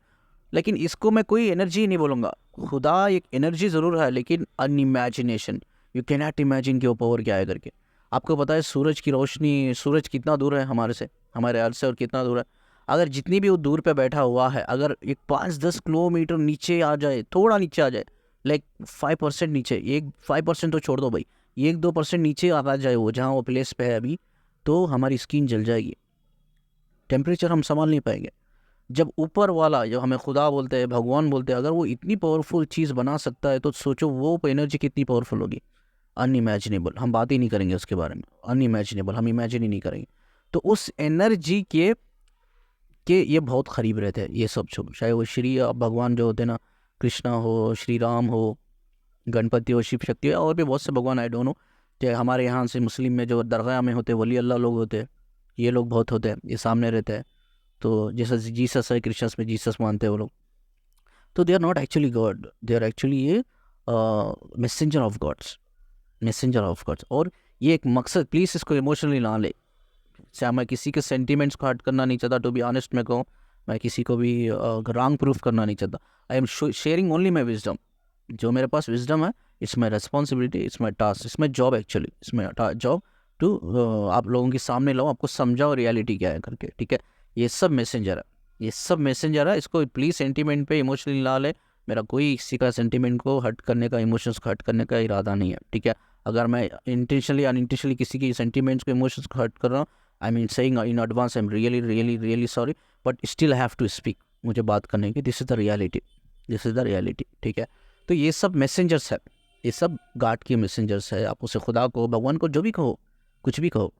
लेकिन इसको मैं कोई एनर्जी नहीं बोलूँगा, खुदा एक एनर्जी ज़रूर है, लेकिन अनइमेजिनेशन, यू कैन नॉट इमेजिन कि वो पावर क्या है करके। आपको पता है सूरज की रोशनी, सूरज कितना दूर है हमारे से, हमारे अर्थ से, और कितना दूर है, अगर जितनी भी वो दूर पे बैठा हुआ है, अगर एक 5-10 किलोमीटर नीचे आ जाए, थोड़ा नीचे आ जाए, लाइक 5% नीचे, एक 5% तो छोड़ दो भाई, 1-2% नीचे आ जाए वो, जहाँ वो प्लेस पे है अभी, तो हमारी स्किन जल जाएगी, टेम्परेचर हम संभाल नहीं पाएंगे। जब ऊपर वाला, जो हमें खुदा बोलते हैं, भगवान बोलते हैं, अगर वो इतनी पावरफुल चीज़ बना सकता है, तो सोचो वो एनर्जी कितनी पावरफुल होगी। अनइमेजिनेबल, हम बात ही नहीं करेंगे उसके बारे में, अनइमेजिनेबल, हम इमेजिन ही नहीं करेंगे। तो उस एनर्जी के ये बहुत करीब रहते हैं ये सब छोड़, चाहे वो श्री भगवान जो होते हैं ना, कृष्णा हो, श्री राम हो, गणपति हो, शिव शक्ति हो, और भी बहुत से भगवान, आई डोंट नो। चाहे हमारे यहाँ से मुस्लिम में जो दरगाह में होते हैं, वली अल्लाह लोग होते हैं, ये लोग बहुत होते हैं, ये सामने रहते हैं। तो जैसा जीसस है, क्रिश्चियंस में जीसस मानते हैं वो लोग, तो they are not actually god, they are actually ये messenger of gods, messenger of gods. और ये एक मकसद, प्लीज़ इसको इमोशनली ना ले, चाहे मैं किसी के सेंटिमेंट्स को हर्ट करना नहीं चाहता, टू बी ऑनेस्ट मैं कहूँ, मैं किसी को भी रॉन्ग प्रूफ करना नहीं चाहता। I am sharing only my wisdom, जो मेरे पास विजडम है, it's my responsibility, it's my task, it's my job, actually it's my job to आप लोगों के सामने लाऊं, आपको समझाओ रियलिटी क्या है करके, ठीक है। ये सब मैसेंजर है, ये सब मैसेंजर है, इसको प्लीज़ सेंटीमेंट पे इमोशनली ना ले। मेरा कोई किसी का सेंटीमेंट को हर्ट करने का, इमोशंस को हर्ट करने का इरादा नहीं है, ठीक है। अगर मैं इंटेंशनली अनइंटेंशनली किसी की सेंटीमेंट्स को, इमोशंस को हर्ट कर रहा हूँ, I mean saying in advance, I am really really really sorry, but still I have to speak, मुझे बात करने की, this is the reality, this is the reality, ठीक है। तो ये सब मैसेंजर्स है, ये सब गॉड के मैसेंजर्स है। आप उसे खुदा को, भगवान को, जो भी कहो, कुछ भी कहो,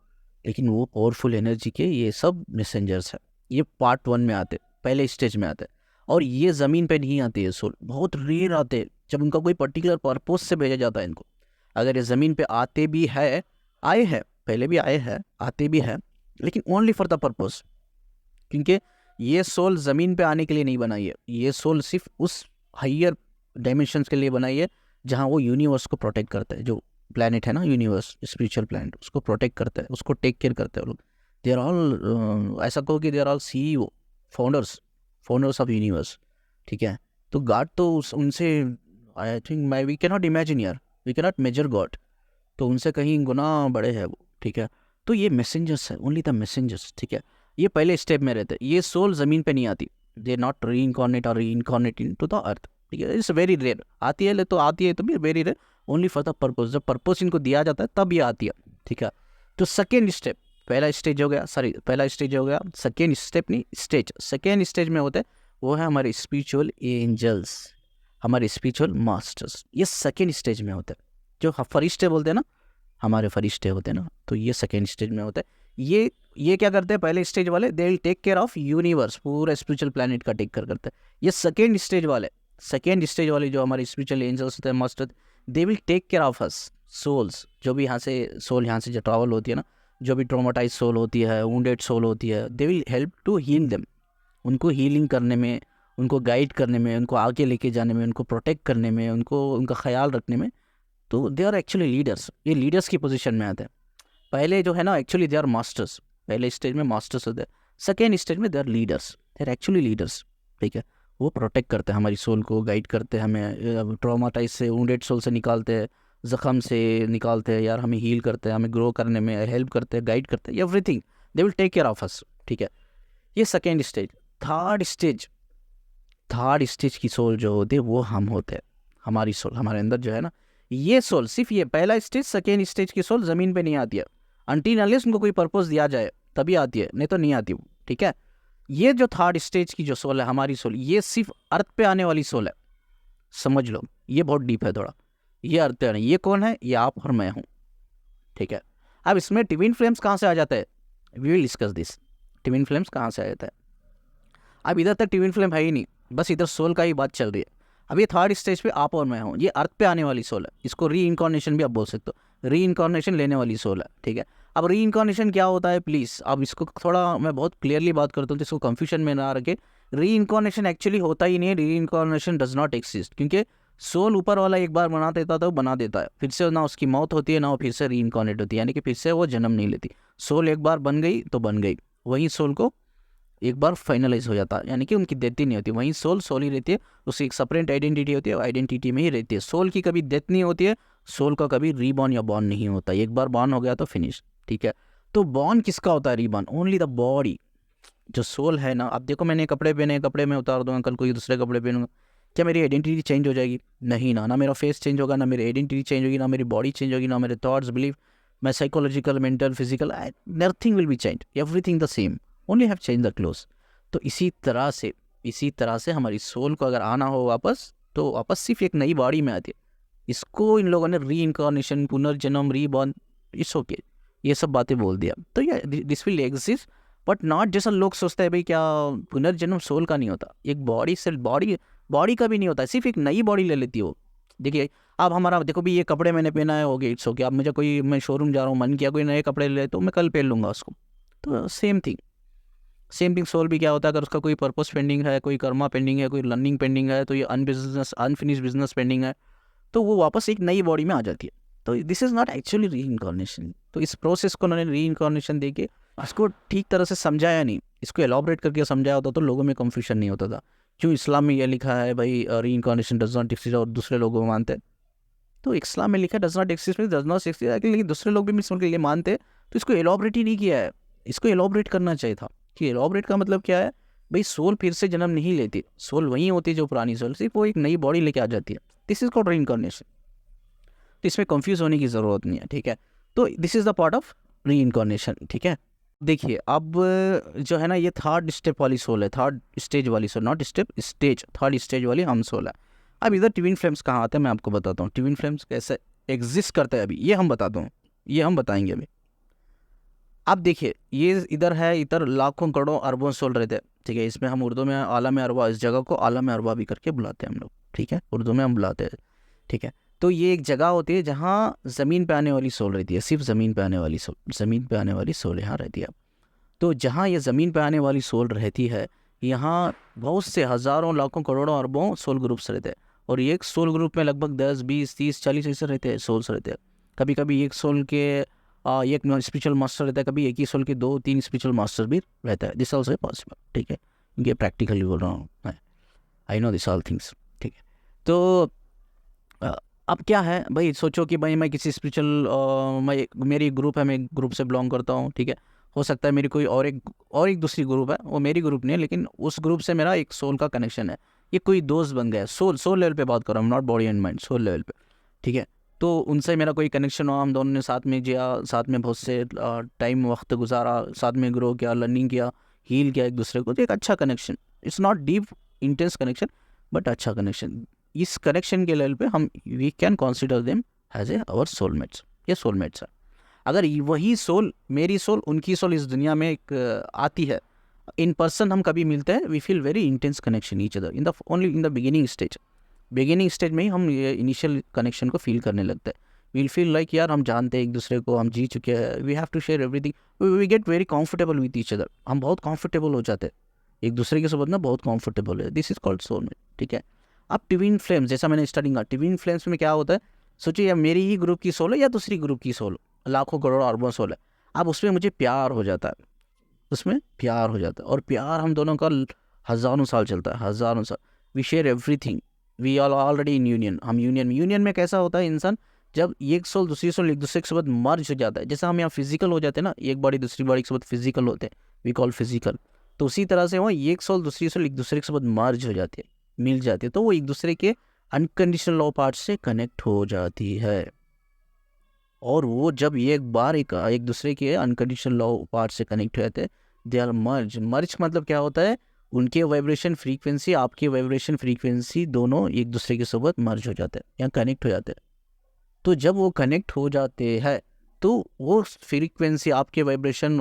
लेकिन वो पावरफुल एनर्जी के ये सब मैसेंजर्स है। ये पार्ट 1 में आते, पहले स्टेज में आते, और ये ज़मीन पे नहीं आते, ये सोल बहुत रेयर आते जब उनका कोई पर्टिकुलर पर्पस से भेजा जाता है इनको। अगर ये ज़मीन पे आते भी है, आए हैं पहले भी आए हैं, आते भी हैं, लेकिन ओनली फॉर द पर्पस, क्योंकि ये सोल ज़मीन पे आने के लिए नहीं बनाई है। ये सोल सिर्फ उस हायर डायमेंशंस के लिए बनाई है जहाँ वो यूनिवर्स को प्रोटेक्ट करता है। जो प्लैनेट है ना, यूनिवर्स स्पिरिचुअल प्लैनेट, उसको प्रोटेक्ट करता है, उसको टेक केयर करते हैं वो लोग। दे आर ऑल, ऐसा कहो कि they are all CEO, founders of universe, ठीक है। तो गॉड तो उनसे, I think we cannot imagine यार, वी कैनॉट मेजर गॉड, तो उनसे कहीं गुना बड़े हैं वो, ठीक है। तो ये मैसेंजर्स है, ओनली द मैसेंजर्स, ठीक है। ये पहले स्टेप में रहते हैं। ये सोल ज़मीन पे नहीं आती, दे नॉट री इनकॉर्नेट और री इनकॉर्नेट इन टू द अर्थ, ठीक है। इट्स वेरी रेयर, आती है तो आती है तो भी very rare, only for the purpose. जब पर्पस इनको दिया जाता है तब ये आती है, ठीक है। तो सेकेंड स्टेप, पहला स्टेज हो गया, सॉरी पहला स्टेज हो गया, सेकेंड स्टेप नहीं स्टेज, सेकेंड स्टेज में होते हैं वो है हमारे स्पिरिचुअल एंजल्स, हमारे स्पिरिचुअल मास्टर्स। ये सेकेंड स्टेज में होते हैं। जो फरिश्ते बोलते हैं ना, हमारे फरिश्ते होते हैं ना, तो ये सेकेंड स्टेज में होता है। ये क्या करते हैं, पहले स्टेज वाले they will take care of universe, पूरा स्पिरिचुअल प्लैनेट का टेक केयर करते हैं। ये सेकेंड स्टेज वाले जो हमारे स्पिरिचुअल एंजल्स होते हैं, master, they will take care of us souls. जो भी यहाँ से सोल, यहाँ से जो ट्रैवल होती है ना, जो भी ट्रोमाटाइज सोल होती है, वुंडेड सोल होती है, they will help to heal them. उनको हीलिंग करने में, उनको गाइड करने में, उनको आगे लेके जाने में, उनको प्रोटेक्ट करने में, उनको उनका ख्याल रखने में, तो दे आर एक्चुअली लीडर्स। ये लीडर्स की पोजीशन में आते हैं। पहले जो है ना, एक्चुअली दे आर मास्टर्स, पहले स्टेज में मास्टर्स होते हैं, सेकेंड स्टेज में they are leaders, they are actually leaders, ठीक है। वो प्रोटेक्ट करते हैं हमारी सोल को, गाइड करते हैं हमें, ट्रॉमाटाइज से, वुंडेड सोल से निकालते हैं, ज़ख़म से निकालते हैं यार, हमें हील करते हैं, हमें ग्रो करने में हेल्प करते हैं, गाइड करते हैं, everything they will take care of us, ठीक है। ये सेकेंड स्टेज। थर्ड स्टेज की सोल जो होती है वो हम होते हैं। हमारी सोल, हमारे अंदर जो है ना, ये सोल, सिर्फ ये पहला स्टेज, सेकेंड स्टेज की सोल ज़मीन पे नहीं आती है, अनटिल अनलेस उनको कोई पर्पस दिया जाए तभी आती है, नहीं तो नहीं आती वो, ठीक है। ये जो थर्ड स्टेज की जो सोल है, हमारी सोल, ये सिर्फ अर्थ पे आने वाली सोल है, समझ लो। ये बहुत डीप है थोड़ा, ये अर्थ पे आने, ये कौन है, ये आप और मैं हूँ, ठीक है। अब इसमें ट्विन फ्लेम्स कहाँ से आ जाता है, we will discuss this. Twin flames कहाँ से आ जाता है। अब इधर तक ट्विन फ्लेम है ही नहीं, बस इधर सोल का ही बात चल रही है। अब ये थर्ड स्टेज पे आप और मैं हूँ, ये अर्थ पे आने वाली सोल है, इसको री इनकॉर्नेशन भी आप बोल सकते हो, री इनकॉर्नेशन लेने वाली सोल है, ठीक है। अब री इनकॉर्नेशन क्या होता है, प्लीज़ अब इसको थोड़ा मैं बहुत क्लियरली बात करता हूँ, तो इसको कंफ्यूजन में ना रखे। री इनकॉर्नेशन एक्चुअली होता ही नहीं है, री इनकॉर्नेशन डज नॉट एक्सिस्ट, क्योंकि सोल ऊपर वाला एक बार बना देता था, वो बना देता है, फिर से ना उसकी मौत होती है, ना वो फिर से री इनकॉर्नेट होती है, यानी कि फिर से वो जन्म नहीं लेती। सोल एक बार बन गई तो बन गई, वहीं सोल को एक बार फाइनलाइज हो जाता है, यानी कि उनकी डेथ ही नहीं होती, वहीं सोल ही रहती है, उसकी एक सेपरेट आइडेंटिटी होती है, आइडेंटिटी में ही रहती है। सोल की कभी डेथ नहीं होती है, सोल का कभी रीबॉर्न या बॉर्न नहीं होता, एक बार बॉर्न हो गया तो फिनिश, ठीक है। तो बॉर्न किसका होता है, रीबॉर्न ओनली द बॉडी। जो सोल है ना, अब देखो मैंने कपड़े पहने, कपड़े में उतार दूंगा, कल कोई दूसरे कपड़े पहनूंगा, क्या मेरी आइडेंटिटी चेंज हो जाएगी, नहीं ना मेरा फेस चेंज होगा, ना मेरी आइडेंटिटी चेंज होगी, ना मेरी बॉडी चेंज होगी, ना मेरे थॉट्स, बिलीव, मैं psychological, mental, physical, nothing will be change, everything the same, only have change the close. तो इसी तरह से हमारी सोल को अगर आना हो वापस, तो वापस सिर्फ एक नई बॉडी में आती है। इसको इन लोगों ने री इनकारनेशन, पुनर्जन्म, रीबॉर्न, इट्स ओके, ये सब बातें बोल दिया। तो ये this will exist, but not जैसा लोग सोचते हैं भाई क्या पुनर्जन्म सोल का नहीं होता, एक बॉडी से बॉडी का भी नहीं होता, सिर्फ एक नई बॉडी ले लेती हो। देखिए अब हमारा देखो भी, ये कपड़े मैंने पहना है, हो गया, इट्स ओके। अब मुझे कोई, मैं शोरूम जा रहा हूँ, मन किया कोई नए कपड़े ले, तो मैं कल पहन लूँगा उसको। तो सेम थिंग सोल भी क्या होता है, अगर उसका कोई पर्पस पेंडिंग है, कोई कर्मा पेंडिंग है, कोई लर्निंग पेंडिंग है, तो ये अनफिनिश बिजनेस पेंडिंग है, तो वो वापस एक नई बॉडी में आ जाती है। तो दिस इज़ नॉट एक्चुअली री इनकॉर्नेशन। तो इस प्रोसेस को उन्होंने री इनकॉर्नेशन दे के इसको ठीक तरह से समझाया नहीं, इसको एलॉबरेट करके समझाया होता तो लोगों में कंफ्यूजन नहीं होता था। क्यों इस्लाम में ये लिखा है भाई री इनकॉर्नेशन डज नॉट एक्सिस्ट, और दूसरे लोग मानते हैं, तो इस्लाम में लिखा does not exist does not exist, लेकिन दूसरे लोग भी मिस उनके लिए मानते, तो इसको एलॉबरेट ही नहीं किया है। इसको एलॉबरेट करना चाहिए था कि एलॉबरेट का मतलब क्या है भाई, सोल फिर से जन्म नहीं लेती, सोल वही होती है जो पुरानी सोल, सिर्फ वो एक नई बॉडी लेके आ जाती है। दिस इज कॉल्ड री इनकॉर्नेशन। तो इसमें कंफ्यूज होने की ज़रूरत नहीं है, ठीक है। तो this is the part of reincarnation, ठीक है। देखिए अब जो है ना, ये थर्ड स्टेप वाली सोल है, थर्ड स्टेज वाली soul, not step, stage, third stage वाली हम सोल है। अब इधर ट्विन फ्लेम्स कहाँ आते हैं मैं आपको बताता हूँ, ट्विन फ्लेम्स कैसे एग्जिस्ट करते हैं अभी ये हम बताता हूँ, ये हम बताएंगे अभी। आप देखिए ये इधर है, इधर लाखों करोड़ों अरबों सोल रहते हैं, ठीक है। इसमें हम उर्दू में आलम अरवा, इस जगह को आलम अरवा भी करके बुलाते हैं हम लोग, ठीक है, उर्दू में हम बुलाते हैं, ठीक है। तो ये एक जगह होती है जहाँ ज़मीन पे आने वाली सोल रहती है, सिर्फ ज़मीन पे आने वाली सोल, ज़मीन पे आने वाली सोल यहाँ रहती है। तो जहाँ ये ज़मीन पे आने वाली सोल रहती है, यहाँ बहुत से हज़ारों लाखों करोड़ों अरबों सोल ग्रुप्स रहते हैं, और एक सोल ग्रुप में लगभग 10 20 30 40 ऐसे रहते हैं, सोल्स रहते हैं। कभी कभी एक सोल के एक स्पिरिचुअल मास्टर रहता है, कभी एक ही सोल के 2 3 स्पिरिचुअल मास्टर भी रहता है। दिस ऑल्सो पॉसिबल, ठीक है, ये प्रैक्टिकली बोल रहा हूँ, I know this all things, ठीक है। तो अब क्या है भाई, सोचो कि भाई मैं किसी स्पिरिचुअल मेरी ग्रुप है, मैं एक ग्रुप से बिलोंग करता हूँ, ठीक है। हो सकता है मेरी कोई और एक दूसरी ग्रुप है, वो मेरी ग्रुप नहीं है, लेकिन उस ग्रुप से मेरा एक सोल का कनेक्शन है, ये कोई दोस्त बन गया है, सोल लेवल पे बात कर रहा हूँ, not body and mind, soul level पे, ठीक है। तो उनसे मेरा कोई कनेक्शन हुआ, हम दोनों ने साथ में जिया, साथ में बहुत से टाइम वक्त गुजारा, साथ में ग्रो किया, लर्निंग किया, हील किया एक दूसरे को, तो एक अच्छा connection, it's not deep intense connection but अच्छा कनेक्शन। इस कनेक्शन के लेवल पे हम we can consider them as a our soulmates, ये सोलमेट्स है। अगर वही सोल, मेरी सोल, उनकी सोल इस दुनिया में एक आती है, इन पर्सन हम कभी मिलते हैं, we feel very intense connection each other in the only in the beginning stage में ही हम ये इनिशियल कनेक्शन को फील करने लगते हैं। वील फील लाइक यार हम जानते हैं एक दूसरे को, हम जी चुके हैं, we have to share everything, we get very comfortable with each other, हम बहुत कंफर्टेबल हो जाते हैं एक दूसरे के साथ ना, बहुत कंफर्टेबल है, दिस इज कॉल्ड सोलमेट, ठीक है। अब ट्विन फ्लेम्स, जैसा मैंने स्टार्टिंग कहा, ट्विन फ्लेम्स में क्या होता है, सोचिए या मेरी ही ग्रुप की सोल है या दूसरी ग्रुप की सोल, लाखों करोड़ों अरबों सोल है, अब उसमें मुझे प्यार हो जाता है, उसमें प्यार हो जाता है, और प्यार हम दोनों का हज़ारों साल चलता है, हज़ारों साल, we share everything, we are already in union, हम यूनियन में कैसा होता है इंसान, जब एक सोल दूसरी सोल एक दूसरे के साथ मर्ज हो जाता है, जैसे हम यहाँ फिजिकल हो जाते हैं ना, एक बॉडी दूसरी बॉडी के साथ फिजिकल होते हैं, वी कॉल फिजिकल, तो उसी तरह से वहाँ एक सोल दूसरी सोल एक दूसरे के साथ मर्ज हो जाती है, मिल जाती है, तो वो एक दूसरे के अनकंडीशनल लव पार्ट से कनेक्ट हो जाती है। और वो जब एक बार एक दूसरे के अनकंडीशनल लव पार्ट से कनेक्ट हो जाते हैं, दे आर मर्ज मतलब क्या होता है, उनके वाइब्रेशन फ्रीक्वेंसी, आपके वाइब्रेशन फ्रीक्वेंसी, दोनों एक दूसरे के साथ मर्ज हो जाते हैं या कनेक्ट हो जाते हैं। तो जब वो कनेक्ट हो जाते हैं, तो वो फ्रीक्वेंसी, आपके वाइब्रेशन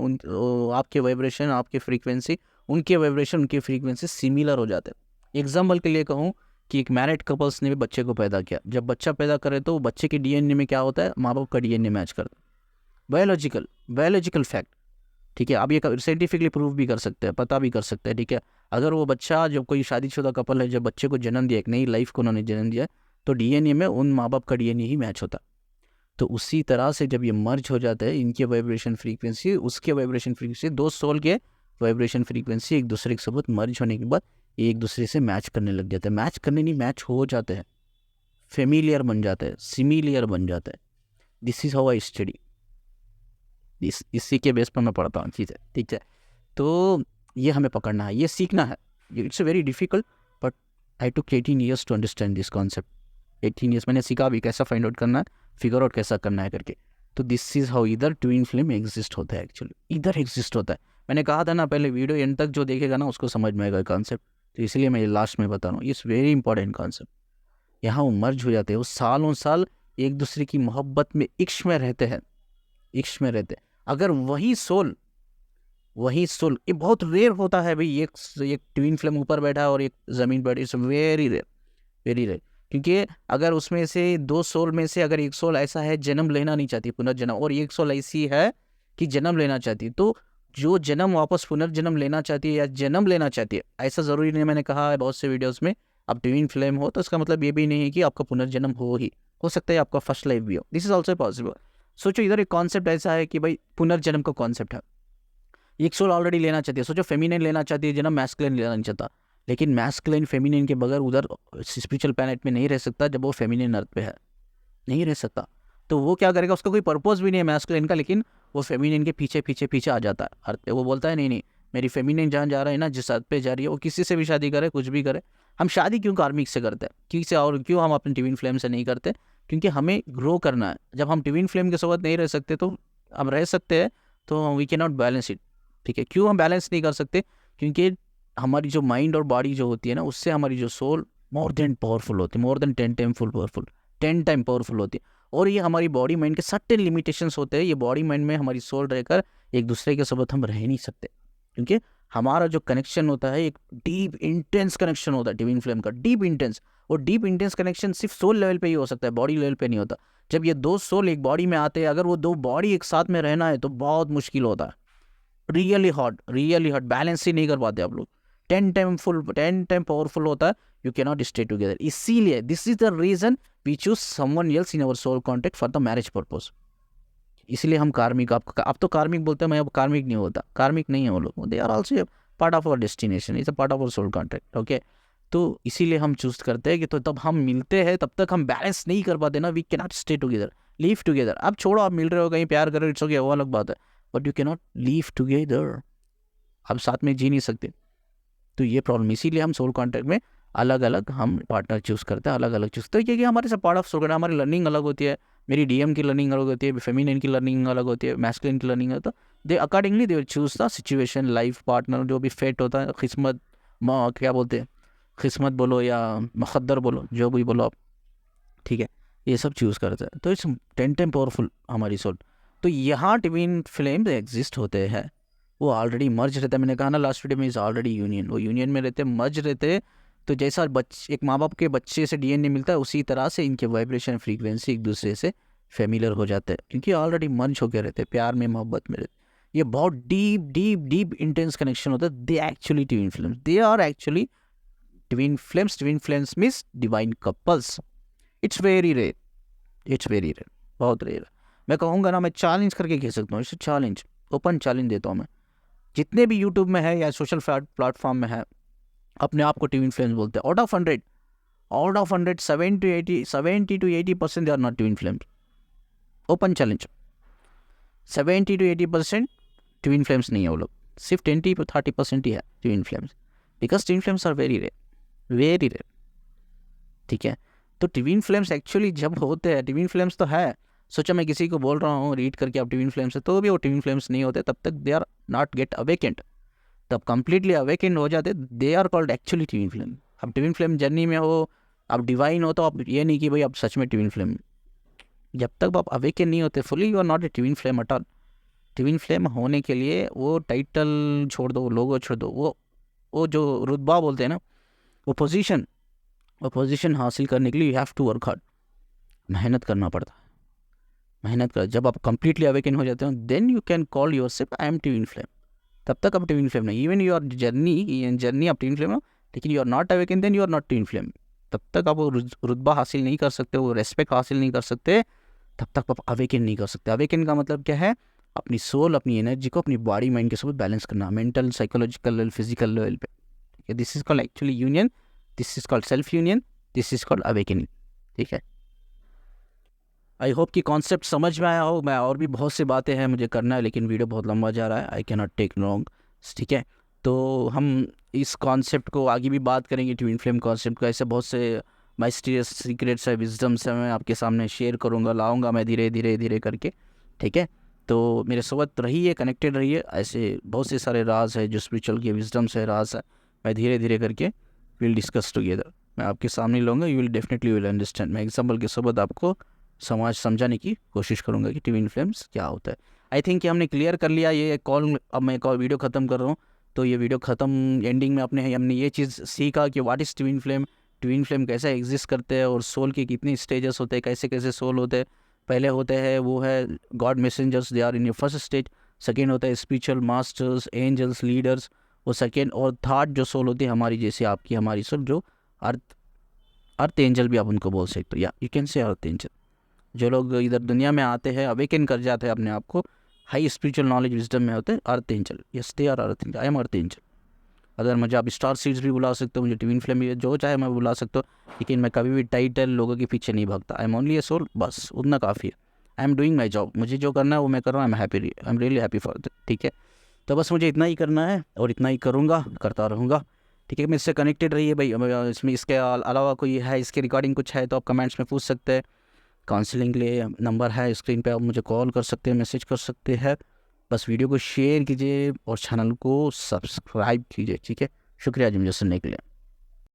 आपके फ्रीक्वेंसी, उनके वाइब्रेशन उनके फ्रीक्वेंसी सिमिलर हो जाते हैं। एग्जाम्पल के लिए कहूँ कि एक मैरिड कपल्स ने भी बच्चे को पैदा किया, जब बच्चा पैदा करे तो बच्चे के डीएनए में क्या होता है, माँ बाप का डीएनए मैच करता है, बायोलॉजिकल फैक्ट, ठीक है। आप ये साइंटिफिकली प्रूव भी कर सकते हैं, पता भी कर सकते हैं, ठीक है। अगर वो बच्चा, जब कोई शादीशुदा कपल है, जब बच्चे को जन्म दिया, एक नई लाइफ को उन्होंने जन्म दिया, तो डीएनए में उन माँ बाप का डीएनए ही मैच होता। तो उसी तरह से जब ये मर्ज हो जाता है, इनके वाइब्रेशन फ्रीक्वेंसी उसके वाइब्रेशन फ्रीक्वेंसी, दो सोल के वाइब्रेशन फ्रीक्वेंसी एक दूसरे के साथ मर्ज होने के बाद एक दूसरे से मैच करने लग जाते हैं, मैच करने नहीं, मैच हो जाते हैं, फेमिलियर बन जाते हैं, सिमिलियर बन जाता है। This is how I study, इसी के बेस पर मैं पढ़ता हूँ चीज़ें, ठीक है। तो ये हमें पकड़ना है, ये सीखना है, it's very difficult, but I took 18 years to understand this concept. 18 years मैंने सीखा भी कैसा फाइंड आउट करना है, फिगर आउट कैसा करना है करके। तो दिस इज हाउ इधर ट्विन फ्लेम एग्जिस्ट होता है, एक्चुअली इधर एग्जिस्ट होता है। मैंने कहा था ना पहले, वीडियो एंड तक जो देखेगा ना उसको समझ में आएगा कॉन्सेप्ट, तो इसलिए मैं लास्ट में बता रहा हूँ, इट्स वेरी इंपॉर्टेंट कॉन्सेप्ट। यहाँ वो मर्ज हो जाते हैं, वो सालों साल एक दूसरे की मोहब्बत में, इश्क में रहते हैं, इश्क में रहते हैं। अगर वही सोल, ये बहुत रेयर होता है भाई, एक ट्विन फ्लेम ऊपर बैठा है और एक ज़मीन पर, it's very rare, very rare. क्योंकि अगर उसमें से दो सोल में से अगर एक सोल ऐसा है जन्म लेना नहीं चाहती, पुनर्जन्म, और एक सोल ऐसी है कि जन्म लेना चाहती, तो जो जन्म वापस पुनर्जन्म लेना चाहती है या जन्म लेना चाहती है, ऐसा ज़रूरी नहीं, मैंने कहा है बहुत से वीडियोस में, आप ट्विन फ्लेम हो तो इसका मतलब ये भी नहीं है कि आपका पुनर्जन्म हो सकता है आपका फर्स्ट लाइफ भी हो, दिस इज ऑल्सो पॉसिबल। सोचो इधर एक कॉन्सेप्ट ऐसा है कि भाई पुनर्जन्म का कॉन्सेप्ट है, एक सोल ऑलरेडी लेना चाहती है, सोचो फेमिनिन लेना चाहती है जन्म, मैस्कुलिन लेना नहीं चाहता, लेकिन मैस्कुलिन फेमिनिन के बगैर उधर स्पिरिचुअल प्लैनेट में नहीं रह सकता, जब वो फेमिनिन अर्थ पे है नहीं रह सकता, तो वो क्या करेगा, उसका कोई पर्पस भी नहीं है मैस्कुलिन का, लेकिन वो फेमिनिन के पीछे पीछे पीछे आ जाता है अर्थ पे। वो बोलता है नहीं नहीं, मेरी फेमिनिन जहाँ जा रहा है ना, जिस अर्थ पे जा रही है, वो किसी से भी शादी करे, कुछ भी करे। हम शादी क्यों कार्मिक से करते हैं, किसी और क्यों हम अपने ट्विन फ्लेम से नहीं करते, क्योंकि हमें ग्रो करना है। जब हम ट्विन फ्लेम के साथ नहीं रह सकते, तो हम रह सकते हैं तो we can not balance it, ठीक है। क्यों हम बैलेंस नहीं कर सकते, क्योंकि हमारी जो माइंड और बॉडी जो होती है ना, उससे हमारी जो सोल मोर देन पावरफुल होती है, more than 10 time powerful, 10 time powerful होती है। और ये हमारी बॉडी माइंड के सर्टेन लिमिटेशंस होते हैं, ये बॉडी माइंड में हमारी सोल रहकर एक दूसरे के साथ हम रह नहीं सकते, क्योंकि हमारा जो कनेक्शन होता है एक डीप इंटेंस कनेक्शन होता है ट्विन फ्लेम का, डीप इंटेंस। और डीप इंटेंस कनेक्शन सिर्फ सोल लेवल पे ही हो सकता है, बॉडी लेवल पे नहीं होता। जब ये दो सोल एक बॉडी में आते हैं, अगर वो दो बॉडी एक साथ में रहना है तो बहुत मुश्किल होता है, really hot, really hot, balance ही नहीं कर पाते आप लोग। 10 टाइम पावरफुल होता है, you can not stay together. इसीलिए this is the reason we choose someone else in our soul contact for the marriage purpose. इसलिए हम कार्मिक, आप तो कार्मिक बोलते हैं, मैं अब कार्मिक नहीं होता, कार्मिक नहीं है वो लोग, they are also part of our destination, is a part of our soul contract. Okay, तो इसीलिए हम चूज करते हैं कि तो तब हम मिलते हैं, तब तक हम बैलेंस नहीं कर पाते ना, we can not stay together, live together. अब छोड़ो, आप मिल रहे हो, कहीं प्यार कर रहे हो, इट्स ओके, वो अलग बात है, but you can not leave together, आप साथ में जी नहीं सकते। तो ये प्रॉब्लम, इसीलिए हम सोल कॉन्ट्रैक्ट में अलग अलग हम पार्टनर चूज करते हैं, अलग अलग चूज, तो क्योंकि हमारे सब पार्ट ऑफ सोल कॉन्ट्रैक्ट, हमारी लर्निंग अलग होती है, मेरी डीएम की लर्निंग अलग होती है, फेमिनिन की लर्निंग अलग होती है, मैस्कुलिन की लर्निंग होता है। They accordingly they will choose the situation, life partner जो भी फेट होता है, किस्मत, क्या बोलते हैं, किस्मत बोलो या मुक़द्दर बोलो, जो भी बोलो आप, ठीक है, ये सब चूज़ करते हैं। तो इट्स 10 टाइम पावरफुल हमारी सोल। तो यहाँ ट्विन फ्लेम्स एग्जिस्ट होते हैं, वो ऑलरेडी मर्ज रहता है, मैंने कहा ना लास्ट वीडियो में, इज ऑलरेडी यूनियन, वो यूनियन में रहते, मर्ज रहते। तो जैसा एक माँ बाप के बच्चे से डीएनए मिलता है, उसी तरह से इनके वाइब्रेशन फ्रीक्वेंसी एक दूसरे से फेमिलियर हो जाते हैं, क्योंकि ऑलरेडी मर्ज होकर रहते हैं, प्यार में मोहब्बत में रहते। ये बहुत deep deep deep intense connection होता है। They actually twin flames, they are actually twin flames. Twin flames means divine couples. It's very rare, it's very rare, बहुत रेयर। मैं कहूँगा ना, मैं चैलेंज करके कह सकता हूँ, इसे चैलेंज, ओपन चैलेंज देता हूँ मैं, जितने भी यूट्यूब में है या सोशल प्लेटफॉर्म में है, अपने आप को ट्विन फ्लेम्स बोलते हैं, out of 100 70 to 80% they are not twin flames. Open challenge, 70 to 80% twin flames नहीं है वो लोग, सिर्फ 20 to 30% ही है twin flames, because twin flames are very rare, very rare, ठीक है। तो ट्विन फ्लेम्स एक्चुअली जब होते हैं, ट्विन फ्लेम्स तो है, सोचा मैं किसी को बोल रहा हूँ रीड करके आप ट्विन फ्लेम्स है, तो भी वो ट्विन फ्लेम्स नहीं होते, तब तक they are not get awakened, तब कंप्लीटली अवेकेंड हो जाते, they are called actually twin flame. अब ट्विन फ्लेम जर्नी में हो, आप डिवाइन हो, तो आप ये नहीं कि भाई आप सच में ट्विन फ्लेम, जब तक आप अवेकेन नहीं होते fully, you are not a twin flame at all. Twin flame होने के लिए वो टाइटल छोड़ दो, लोगो छोड़ दो, वो जो रुतबा बोलते हैं ना, वो पोजीशन हासिल करने के लिए you have to work hard, मेहनत करना पड़ता है, मेहनत कर। जब आप कंप्लीटली अवेकन हो जाते हो, then you can call yourself I am twin flame, तब तक आप ट्विन फ्लेम नहीं। इवन योर जर्नी आप ट्विन फ्लेम हो, लेकिन you are not awaken, then you are not twin flame, तब तक आप वो रुतबा हासिल नहीं कर सकते, वो रेस्पेक्ट हासिल नहीं कर सकते, तब तक आप अवेकन नहीं कर सकते। अवेकन का मतलब क्या है, अपनी सोल, अपनी एनर्जी को अपनी बॉडी माइंड के साथ बैलेंस करना, mental, psychological level, physical level पे। This is called actually union, this is called self union, this is called awakening, ठीक है। आई होप कि कॉन्सेप्ट समझ में आया हो। मैं और भी बहुत सी बातें हैं मुझे करना है, लेकिन वीडियो बहुत लंबा जा रहा है, I can not take long, ठीक है। तो हम इस कॉन्सेप्ट को आगे भी बात करेंगे, ट्विन फ्लेम कॉन्सेप्ट का। ऐसे बहुत से माइस्टीरियस सीक्रेट्स है, विजडम्स है, मैं आपके सामने शेयर करूँगा, लाऊंगा मैं धीरे धीरे धीरे करके, ठीक है। तो मेरे साथ रहिए, कनेक्टेड रहिए, ऐसे बहुत से सारे राज है जो स्पिरिचुअल के विजडम्स है, राज है, मैं धीरे धीरे करके विल डिस्कस टुगेदर, मैं आपके सामने लाऊंगा, you will definitely will understand. मैं एग्जाम्पल के साथ आपको समझाने की कोशिश करूंगा कि ट्विन फ्लेम्स क्या होता है। आई थिंक कि हमने क्लियर कर लिया ये कॉल। अब मैं कॉल वीडियो ख़त्म कर रहा हूँ, तो ये वीडियो ख़त्म एंडिंग में हमने ये चीज़ सीखा कि what is twin flame, twin flame कैसे एग्जिस्ट करते हैं, और सोल के कितने स्टेजेस होते हैं, कैसे कैसे सोल होते हैं। पहले होते हैं वो है god messengers, they are in your first stage. Second होता है स्पिरिचुअल मास्टर्स, एंजल्स, लीडर्स, वो सेकेंड। और थर्ड जो सोल होती है हमारी, जैसे आपकी हमारी सोल, जो अर्थ एंजल भी आप उनको बोल सकते हो, या you can say earth angel. जो लोग इधर दुनिया में आते हैं, अवेकन कर जाते हैं अपने आप को, हाई स्पिरिचुअल नॉलेज विजडम में होते हैं, earth angel, yes they are earth angel, I am earth angel. अगर मुझे आप स्टार सीड्स भी बुला सकते हो, मुझे ट्विन फ्लेम भी, जो चाहे मैं बुला सकता हूँ, लेकिन मैं कभी भी टाइटल लोगों के पीछे नहीं भागता। I am only a soul, बस उतना काफ़ी है। I am doing my job, मुझे जो करना है वो मैं कर रहा हूँ, I am really happy for that, ठीक है। तो बस मुझे इतना ही करना है, और इतना ही करूँगा, करता रहूँगा, ठीक है। मैं इससे कनेक्टेड रहिए भाई। इसमें इसके अलावा कोई है, इसके रिकॉर्डिंग कुछ है तो आप कमेंट्स में पूछ सकते हैं। काउंसलिंग के लिए नंबर है स्क्रीन पे, आप मुझे कॉल कर सकते हैं, मैसेज कर सकते हैं। बस वीडियो को शेयर कीजिए और चैनल को सब्सक्राइब कीजिए, ठीक है। शुक्रिया जी मुझे सुनने के लिए।